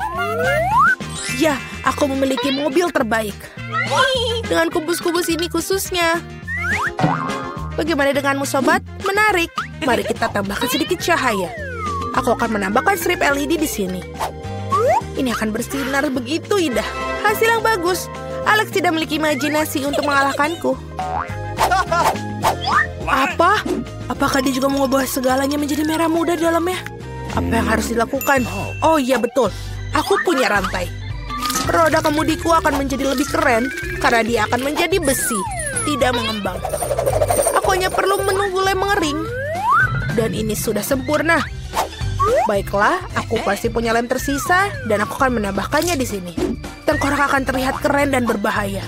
Ya, aku memiliki mobil terbaik. Dengan kubus-kubus ini khususnya. Bagaimana denganmu, sobat? Menarik. Mari kita tambahkan sedikit cahaya. Aku akan menambahkan strip LED di sini. Ini akan bersinar begitu indah. Hasil yang bagus. Alex tidak memiliki imajinasi untuk mengalahkanku. Apa? Apakah dia juga mengubah segalanya menjadi merah muda di dalamnya? Apa yang harus dilakukan? Oh iya, betul. Aku punya rantai. Roda kemudiku akan menjadi lebih keren karena dia akan menjadi besi, tidak mengembang. Aku hanya perlu menunggu lem mengering. Dan ini sudah sempurna. Baiklah, aku pasti punya lem tersisa dan aku akan menambahkannya di sini. Tengkorak akan terlihat keren dan berbahaya.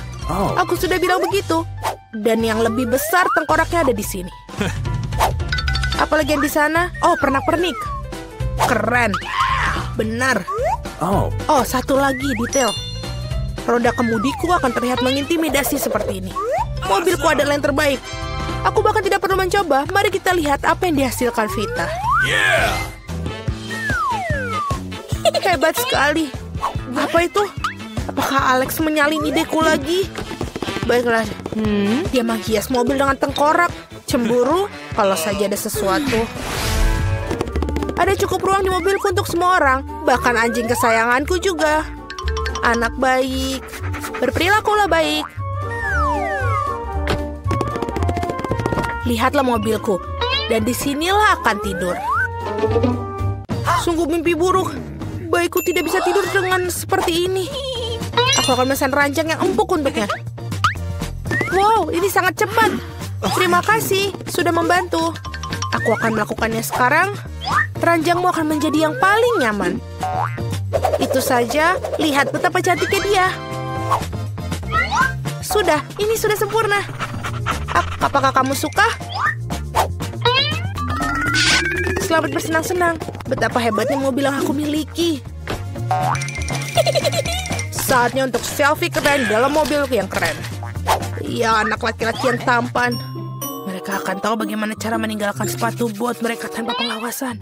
Aku sudah bilang begitu. Dan yang lebih besar tengkoraknya ada di sini. Apalagi yang di sana? Oh, pernak-pernik. Keren. Benar. Oh, satu lagi detail. Roda kemudiku akan terlihat mengintimidasi seperti ini. Mobilku adalah yang terbaik. Aku bahkan tidak perlu mencoba. Mari kita lihat apa yang dihasilkan Vita. Hebat sekali. Apa itu? Apakah Alex menyalin ideku lagi? Baiklah. Dia menghias mobil dengan tengkorak. Cemburu? Kalau saja ada sesuatu. Ada cukup ruang di mobilku untuk semua orang. Bahkan anjing kesayanganku juga. Anak baik. Berperilakulah baik. Lihatlah mobilku. Dan disinilah akan tidur. Sungguh mimpi buruk. Baikku tidak bisa tidur dengan seperti ini. Aku akan memesan ranjang yang empuk untuknya. Wow, ini sangat cepat. Terima kasih, sudah membantu. Aku akan melakukannya sekarang. Ranjangmu akan menjadi yang paling nyaman. Itu saja, lihat betapa cantiknya dia. Sudah, ini sudah sempurna. Apakah kamu suka? Selamat bersenang-senang. Betapa hebatnya mobil yang aku miliki. Saatnya untuk selfie keren dalam mobilku yang keren. Dia anak laki-laki yang tampan. Mereka akan tahu bagaimana cara meninggalkan sepatu bot mereka tanpa pengawasan.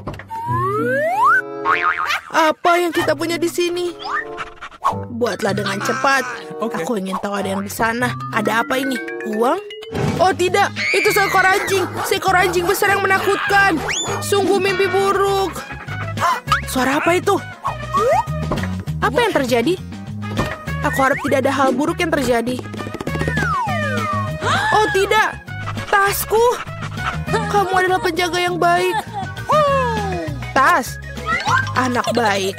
Apa yang kita punya di sini? Buatlah dengan cepat. Aku ingin tahu ada yang di sana. Ada apa ini? Uang? Oh tidak, itu seekor anjing. Seekor anjing besar yang menakutkan. Sungguh mimpi buruk. Suara apa itu? Apa yang terjadi? Aku harap tidak ada hal buruk yang terjadi. Oh tidak, tasku. Kamu adalah penjaga yang baik. Tas, anak baik.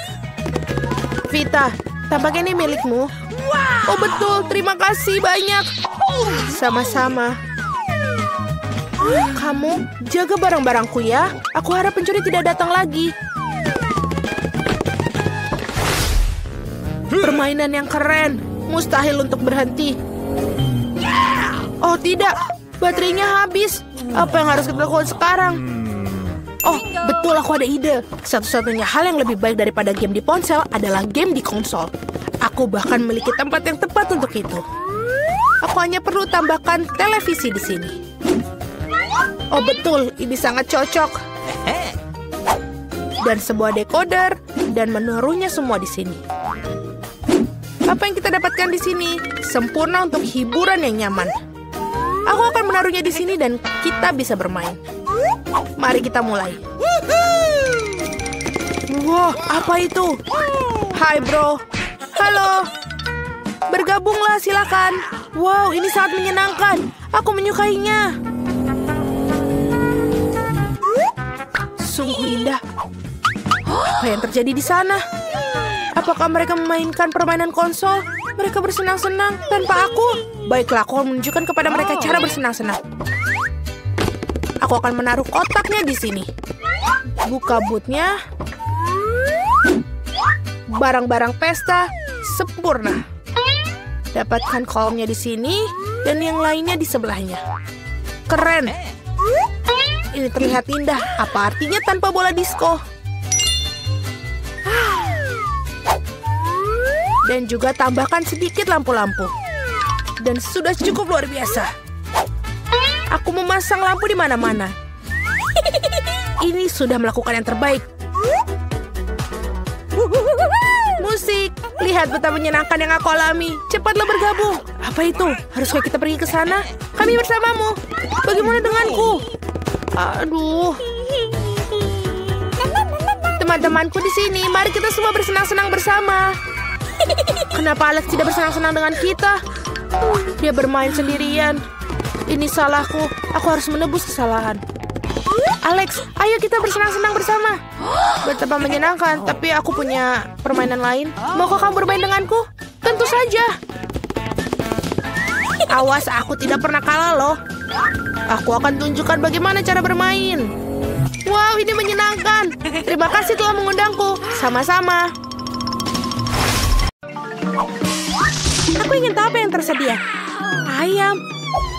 Vita, tampaknya ini milikmu. Oh betul, terima kasih banyak. Sama-sama. Kamu jaga barang-barangku ya. Aku harap pencuri tidak datang lagi. Permainan yang keren. Mustahil untuk berhenti. Oh tidak, baterainya habis. Apa yang harus kita lakukan sekarang? Oh betul, aku ada ide. Satu-satunya hal yang lebih baik daripada game di ponsel adalah game di konsol. Aku bahkan memiliki tempat yang tepat untuk itu. Aku hanya perlu tambahkan televisi di sini. Oh betul, ini sangat cocok. Dan sebuah decoder dan menaruhnya semua di sini. Apa yang kita dapatkan di sini sempurna untuk hiburan yang nyaman. Aku akan menaruhnya di sini dan kita bisa bermain. Mari kita mulai. Wah, apa itu? Hai bro. Halo. Bergabunglah silakan. Wow, ini sangat menyenangkan. Aku menyukainya. Sungguh indah. Apa yang terjadi di sana? Apakah mereka memainkan permainan konsol? Mereka bersenang-senang tanpa aku. Baiklah, aku akan menunjukkan kepada mereka cara bersenang-senang. Aku akan menaruh kotaknya di sini. Buka bootnya. Barang-barang pesta sempurna. Dapatkan kolomnya di sini dan yang lainnya di sebelahnya. Keren. Ini terlihat indah. Apa artinya tanpa bola disco? Dan juga tambahkan sedikit lampu-lampu. Dan sudah cukup luar biasa. Aku memasang lampu di mana-mana. Ini sudah melakukan yang terbaik. Musik. Lihat betapa menyenangkan yang aku alami. Cepatlah bergabung. Apa itu? Haruskah kita pergi ke sana? Kami bersamamu. Bagaimana denganku? Aduh. Teman-temanku di sini. Mari kita semua bersenang-senang bersama. Kenapa Alex tidak bersenang-senang dengan kita? Dia bermain sendirian. Ini salahku. Aku harus menebus kesalahan. Alex, ayo kita bersenang-senang bersama. Betapa menyenangkan, tapi aku punya permainan lain. Maukah kamu bermain denganku? Tentu saja. Awas, aku tidak pernah kalah loh. Aku akan tunjukkan bagaimana cara bermain. Wow, ini menyenangkan. Terima kasih telah mengundangku. Sama-sama. Aku ingin tahu apa yang tersedia. Ayam.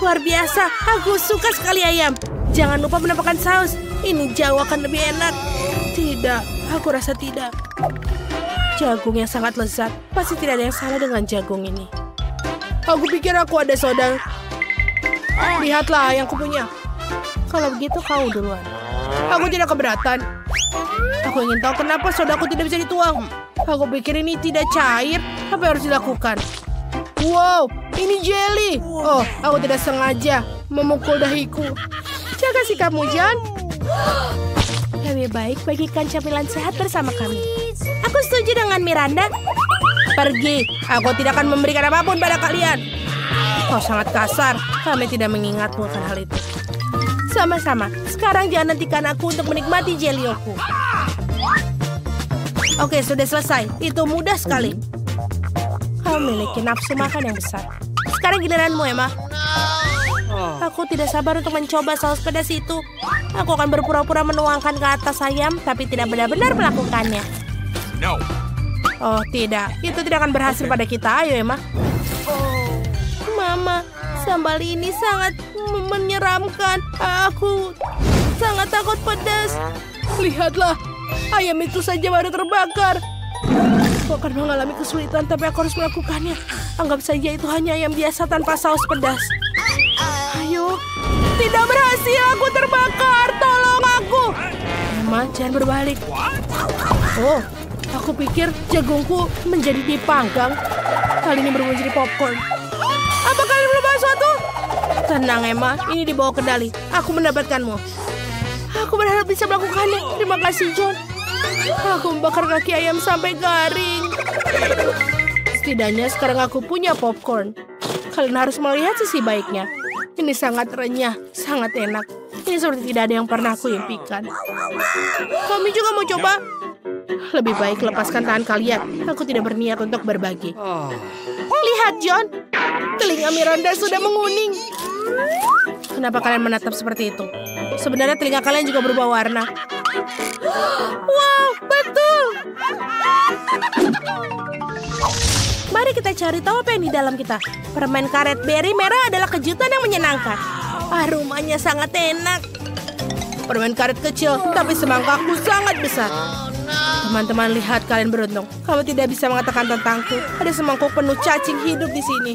Luar biasa. Aku suka sekali ayam. Jangan lupa menambahkan saus. Ini jauh akan lebih enak. Tidak, aku rasa tidak. Jagung yang sangat lezat. Pasti tidak ada yang salah dengan jagung ini. Aku pikir aku ada soda. Lihatlah yang kupunya. Kalau begitu kau duluan. Aku tidak keberatan. Aku ingin tahu kenapa sodaku tidak bisa dituang. Aku pikir ini tidak cair. Apa yang harus dilakukan? Wow, ini jelly. Oh, aku tidak sengaja memukul dahiku. Jaga sikapmu, John. Lebih baik bagikan camilan sehat bersama kami. Aku setuju dengan Miranda. Pergi. Aku tidak akan memberikan apapun pada kalian. Kau sangat kasar. Kami tidak mengingatmu akan hal itu. Sama-sama. Sekarang jangan hentikan aku untuk menikmati jelly-ku. Oke, sudah selesai. Itu mudah sekali. Kau memiliki nafsu makan yang besar. Sekarang giliranmu, Emma. Aku tidak sabar untuk mencoba saus pedas itu. Aku akan berpura-pura menuangkan ke atas ayam, tapi tidak benar-benar melakukannya. No. Oh, tidak. Itu tidak akan berhasil pada kita. Ayo, Emma. Mama, sambal ini sangat menyeramkan. Aku sangat takut pedas. Lihatlah, ayam itu saja baru terbakar. Aku akan mengalami kesulitan, tapi aku harus melakukannya. Anggap saja itu hanya ayam biasa tanpa saus pedas. Tidak berhasil, aku terbakar. Tolong aku. Emma, jangan berbalik. Oh, aku pikir jagungku menjadi dipanggang. Kali ini berubah menjadi popcorn. Apa kalian belum bahas sesuatu? Tenang, Emma. Ini di bawah kendali. Aku mendapatkanmu. Aku berharap bisa melakukannya. Terima kasih, John. Aku membakar kaki ayam sampai garing. Setidaknya sekarang aku punya popcorn. Kalian harus melihat sisi baiknya. Ini sangat renyah, sangat enak. Ini seperti tidak ada yang pernah aku impikan. Kami juga mau coba. Lebih baik lepaskan tangan kalian. Aku tidak berniat untuk berbagi. Lihat, John. Telinga Miranda sudah menguning. Kenapa kalian menatap seperti itu? Sebenarnya telinga kalian juga berubah warna. Wow, betul. Mari kita cari tahu apa yang di dalam kita. Permen karet berry merah adalah kejutan yang menyenangkan. Aromanya sangat enak. Permen karet kecil, tapi semangkaku sangat besar. Teman-teman, lihat, kalian beruntung. Kamu tidak bisa mengatakan tentangku. Ada semangkuk penuh cacing hidup di sini.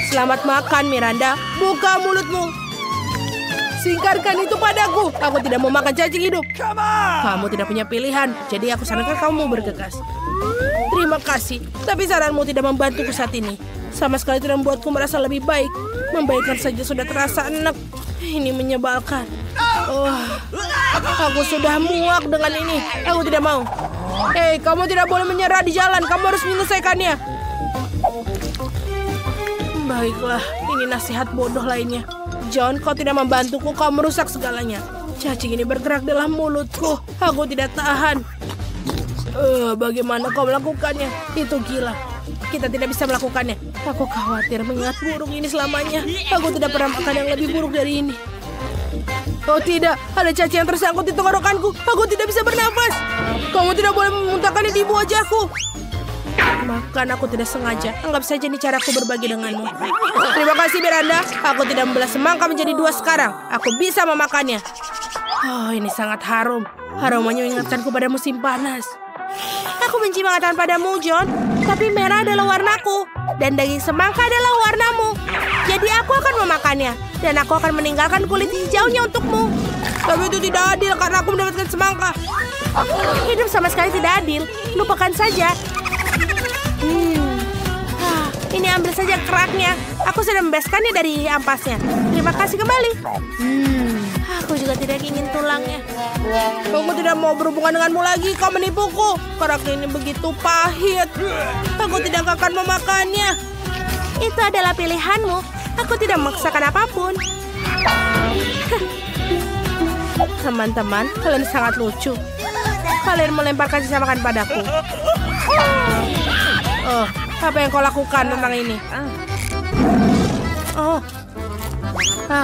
Selamat makan, Miranda. Buka mulutmu. Singkarkan itu padaku. Aku tidak mau makan cacing hidup. Kamu tidak punya pilihan. Jadi aku sarankan kamu bergegas. Terima kasih. Tapi saranmu tidak membantuku saat ini. Sama sekali tidak membuatku merasa lebih baik. Membaikkan saja sudah terasa enak. Ini menyebalkan. Aku sudah muak dengan ini. Aku tidak mau. Hei, kamu tidak boleh menyerah di jalan. Kamu harus menyelesaikannya. Baiklah, ini nasihat bodoh lainnya. John, kau tidak membantuku, kau merusak segalanya. Cacing ini bergerak dalam mulutku. Aku tidak tahan. Bagaimana kau melakukannya? Itu gila. Kita tidak bisa melakukannya. Aku khawatir mengingat burung ini selamanya. Aku tidak pernah makan yang lebih buruk dari ini. Oh tidak, ada cacing yang tersangkut di tenggorokanku. Aku tidak bisa bernafas. Kamu tidak boleh memuntahkannya di wajahku. Makan aku tidak sengaja. Anggap saja ini caraku berbagi denganmu. Terima kasih, Miranda. Aku tidak membelah semangka menjadi dua sekarang. Aku bisa memakannya. Oh, ini sangat harum. Aromanya mengingatkanku pada musim panas. Aku benci mengatakan padamu, John. Tapi merah adalah warnaku. Dan daging semangka adalah warnamu. Jadi aku akan memakannya. Dan aku akan meninggalkan kulit hijaunya untukmu. Tapi itu tidak adil karena aku mendapatkan semangka. Hidup sama sekali tidak adil. Lupakan saja. Ini ambil saja keraknya. Aku sudah membebaskannya dari ampasnya. Terima kasih kembali. Aku juga tidak ingin tulangnya. Aku tidak mau berhubungan denganmu lagi. Kau menipuku. Kerak ini begitu pahit. Aku tidak akan memakannya. Itu adalah pilihanmu. Aku tidak memaksakan apapun. Teman-teman, kalian sangat lucu. Kalian melemparkan sisa makan padaku. Oh, apa yang kau lakukan tentang ini?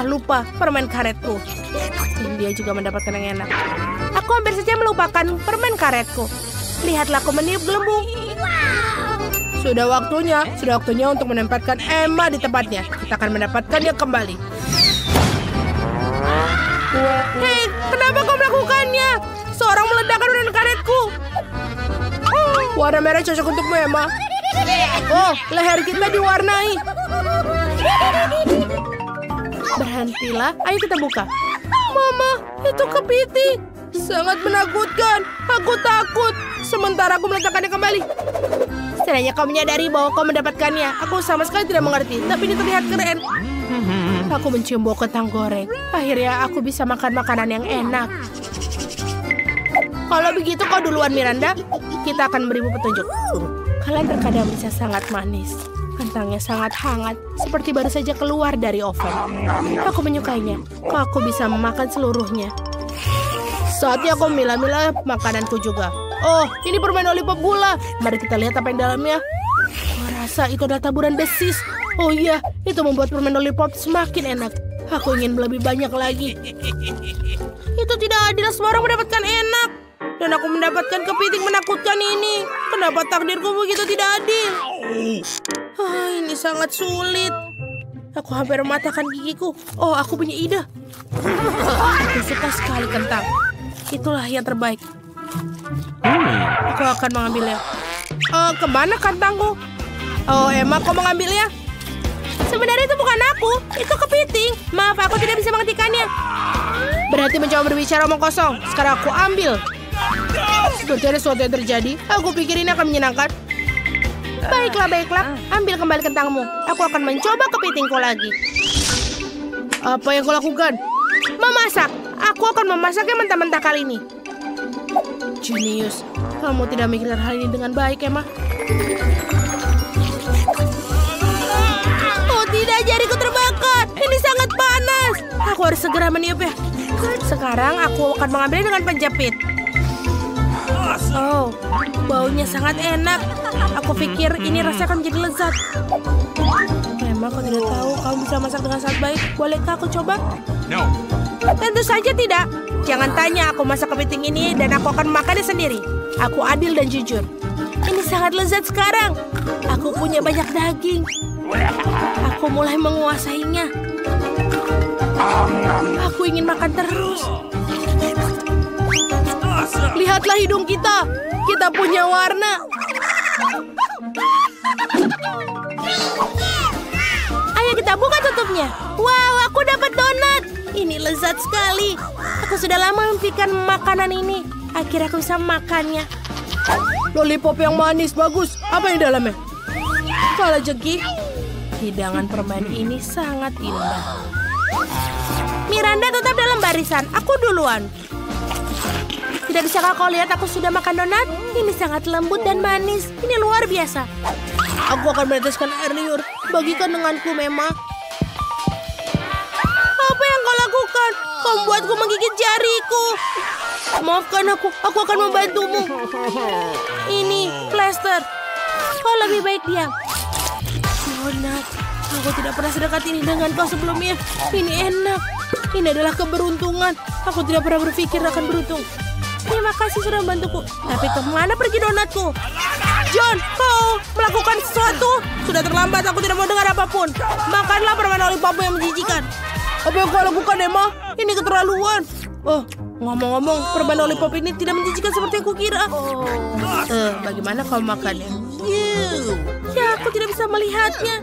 Lupa permen karetku. Dia juga mendapatkan yang enak. Aku hampir saja melupakan permen karetku. Lihatlah, aku meniup gelembung. Sudah waktunya untuk menempatkan Emma di tempatnya. Kita akan mendapatkannya kembali. Hei, kenapa kau melakukannya? Seorang meledakkan permen karetku. Warna merah cocok untukmu, Emma. Oh, leher kita diwarnai. Berhentilah, ayo kita buka. Mama, itu kepiting. Sangat menakutkan. Aku takut. Sementara aku meletakkannya kembali. Setidaknya kau menyadari bahwa kau mendapatkannya. Aku sama sekali tidak mengerti, tapi ini terlihat keren. Aku mencium bau kentang goreng. Akhirnya aku bisa makan makanan yang enak. Kalau begitu kau duluan, Miranda. Kita akan berimu petunjuk. Kalian terkadang bisa sangat manis. Kentangnya sangat hangat, seperti baru saja keluar dari oven. Aku menyukainya. Aku bisa memakan seluruhnya. Saatnya aku memilah-milah makananku juga. Oh, ini permen lollipop gula. Mari kita lihat apa yang dalamnya. Aku rasa itu adalah taburan besis. Oh iya, itu membuat permen lollipop semakin enak. Aku ingin lebih banyak lagi. Itu tidak adil, semua orang mendapatkan enak. Dan aku mendapatkan kepiting menakutkan ini. Kenapa takdirku begitu tidak adil? Ini sangat sulit. Aku hampir mematahkan gigiku. Oh, aku punya ide. Aku suka sekali kentang. Itulah yang terbaik. Aku akan mengambilnya. Kemana kentangku? Oh, Emma, kau mengambilnya? Sebenarnya itu bukan aku, itu kepiting. Maaf, aku tidak bisa menghentikannya. Berarti mencoba berbicara omong kosong. Sekarang aku ambil. Seperti ada sesuatu yang terjadi. Aku pikir ini akan menyenangkan. Baiklah. Ambil kembali kentangmu. Aku akan mencoba kepitingku lagi. Apa yang kau lakukan? Memasak. Aku akan memasaknya mentah-mentah kali ini. Jenius. Kamu tidak memikirkan hal ini dengan baik, Emma. Oh tidak, jariku terbakar. Ini sangat panas. Aku harus segera meniupnya. Sekarang aku akan mengambilnya dengan penjepit. Oh, baunya sangat enak. Aku pikir ini rasanya akan menjadi lezat. Emma, kau tidak tahu kamu bisa masak dengan sangat baik. Bolehkah aku coba? No. Tentu saja tidak. Jangan tanya, aku masak kepiting ini dan aku akan makannya sendiri. Aku adil dan jujur. Ini sangat lezat sekarang. Aku punya banyak daging. Aku mulai menguasainya. Aku ingin makan terus. Lihatlah hidung kita. Kita punya warna. Ayo kita buka tutupnya. Wow, aku dapat donat. Ini lezat sekali. Aku sudah lama memikirkan makanan ini. Akhirnya aku bisa makannya. Lollipop yang manis, bagus. Apa yang dalamnya? Kalau jegi, hidangan permen ini sangat indah. Miranda tetap dalam barisan. Aku duluan. Tidak bisakah kau lihat aku sudah makan donat? Ini sangat lembut dan manis. Ini luar biasa. Aku akan meneteskan air liur. Bagikan denganku, Mema. Apa yang kau lakukan? Kau membuatku menggigit jariku. Maafkan aku akan membantumu. Ini plester. Kau lebih baik diam. Donat. Aku tidak pernah sedekat ini dengan kau sebelumnya. Ini enak. Ini adalah keberuntungan. Aku tidak pernah berpikir akan beruntung. Terima kasih sudah membantuku. Tapi kemana pergi donatku? John, kau melakukan sesuatu. Sudah terlambat, aku tidak mau dengar apapun. Makanlah permen lollipop yang menjijikan. Apa yang kau lakukan, Emma? Ini keterlaluan. Oh, ngomong-ngomong, permen lollipop ini tidak menjijikan seperti yang kukira. Bagaimana kau makannya? Ya, aku tidak bisa melihatnya.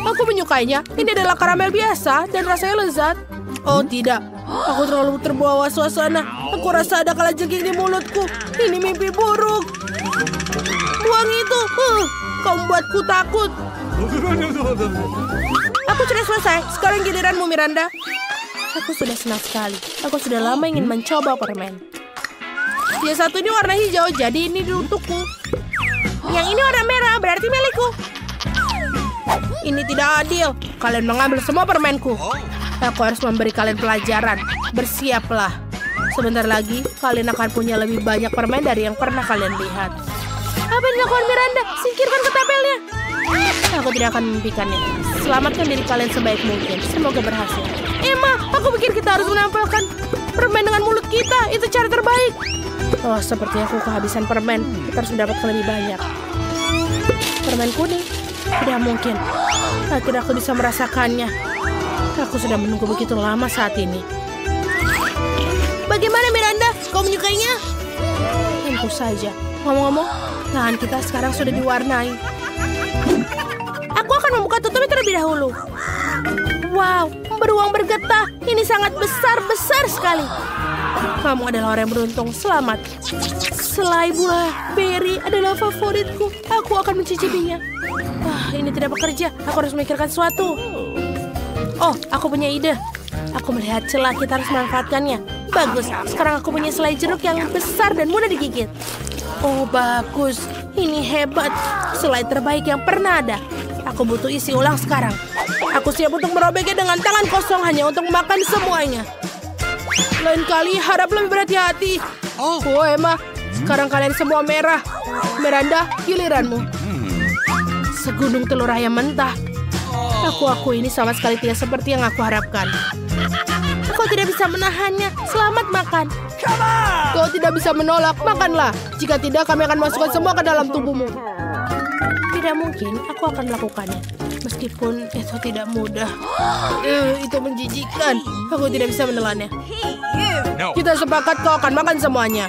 Aku menyukainya. Ini adalah karamel biasa dan rasanya lezat. Oh tidak, aku terlalu terbawa suasana. Aku rasa ada kalajengking di mulutku. Ini mimpi buruk. Buang itu. Kau membuatku takut. Aku sudah selesai. Sekarang giliranmu, Miranda. Aku sudah senang sekali. Aku sudah lama ingin mencoba permen. Yang satu ini warna hijau, jadi ini untukku. Yang ini warna merah, berarti milikku. Ini tidak adil. Kalian mengambil semua permenku. Aku harus memberi kalian pelajaran. Bersiaplah. Sebentar lagi, kalian akan punya lebih banyak permen dari yang pernah kalian lihat. Apa yang dilakukan Miranda? Singkirkan ketapelnya. Aku tidak akan memimpikannya. Selamatkan diri kalian sebaik mungkin. Semoga berhasil. Emma, aku pikir kita harus menampilkan permen dengan mulut kita. Itu cara terbaik. Oh, seperti aku kehabisan permen. Kita harus mendapatkan lebih banyak. Permen kuning. Tidak mungkin. Akhirnya aku bisa merasakannya. Aku sudah menunggu begitu lama saat ini. Bagaimana Miranda? Kau menyukainya? Tentu saja. Ngomong-ngomong, tangan kita sekarang sudah diwarnai. Aku akan membuka tutupnya terlebih dahulu. Wow, beruang bergetah. Ini sangat besar sekali. Kamu adalah orang yang beruntung. Selamat. Selai buah beri adalah favoritku. Aku akan mencicipinya. Ini tidak bekerja. Aku harus memikirkan sesuatu. Oh, aku punya ide. Aku melihat celah, kita harus memanfaatkannya. Bagus, sekarang aku punya selai jeruk yang besar dan mudah digigit. Oh, bagus. Ini hebat. Selai terbaik yang pernah ada. Aku butuh isi ulang sekarang. Aku siap untuk merobeknya dengan tangan kosong hanya untuk makan semuanya. Lain kali harap lebih berhati-hati. Oh, Emma. Sekarang kalian semua merah. Miranda, giliranmu. Segunung telur ayam mentah. Aku ini sama sekali tidak seperti yang aku harapkan. Kau tidak bisa menahannya. Selamat makan. Kau tidak bisa menolak. Makanlah. Jika tidak, kami akan masukkan semua ke dalam tubuhmu. Tidak mungkin. Aku akan melakukannya. Meskipun itu tidak mudah. Itu menjijikkan. Aku tidak bisa menelannya. Kita sepakat kau akan makan semuanya.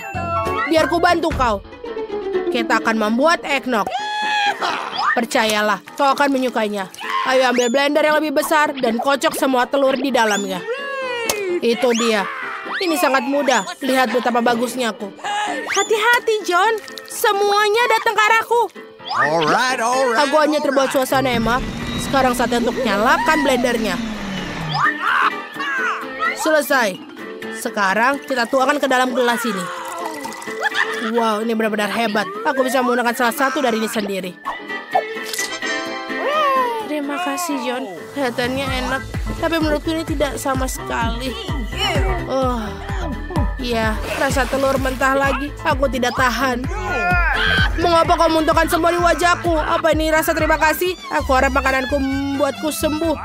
Biar ku bantu kau. Kita akan membuat eggnog. Percayalah, kau akan menyukainya. Ayo ambil blender yang lebih besar dan kocok semua telur di dalamnya. Itu dia. Ini sangat mudah. Lihat betapa bagusnya aku. Hati-hati, John. Semuanya datang ke arahku. Alright. Aku hanya terbuat suasana, Emma. Sekarang saatnya untuk nyalakan blendernya. Selesai. Sekarang kita tuangkan ke dalam gelas ini. Wow, ini benar-benar hebat. Aku bisa menggunakan salah satu dari ini sendiri. Terima kasih, John. Kelihatannya enak. Tapi menurutku ini tidak sama sekali. Oh, iya, rasa telur mentah lagi. Aku tidak tahan. Mengapa kau muntahkan semua di wajahku? Apa ini rasa terima kasih? Aku harap makananku membuatku sembuh.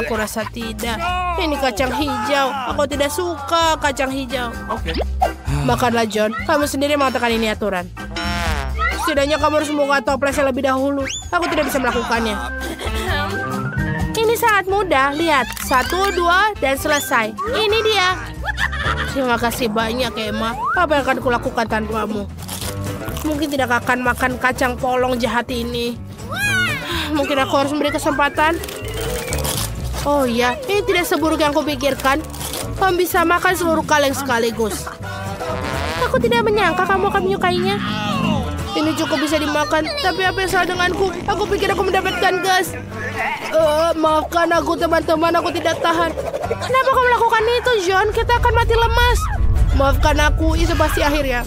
Aku rasa tidak. Ini kacang hijau. Aku tidak suka kacang hijau. Makanlah, John. Kamu sendiri mengatakan ini aturan. Setidaknya kamu harus membuka toplesnya lebih dahulu. Aku tidak bisa melakukannya. Ini sangat mudah. Lihat. 1, 2, dan selesai. Ini dia. Terima kasih banyak, Emma. Apa yang akan kulakukan tanpamu? Mungkin tidak akan makan kacang polong jahat ini. Mungkin aku harus memberi kesempatan. Oh iya, ini tidak seburuk yang aku pikirkan. Kamu bisa makan seluruh kaleng sekaligus. Aku tidak menyangka kamu akan menyukainya. Ini cukup bisa dimakan, tapi apa yang salah denganku? Aku pikir aku mendapatkan gas. Maafkan aku, teman-teman, aku tidak tahan. Kenapa kamu melakukan itu, John? Kita akan mati lemas. Maafkan aku, itu pasti akhirnya.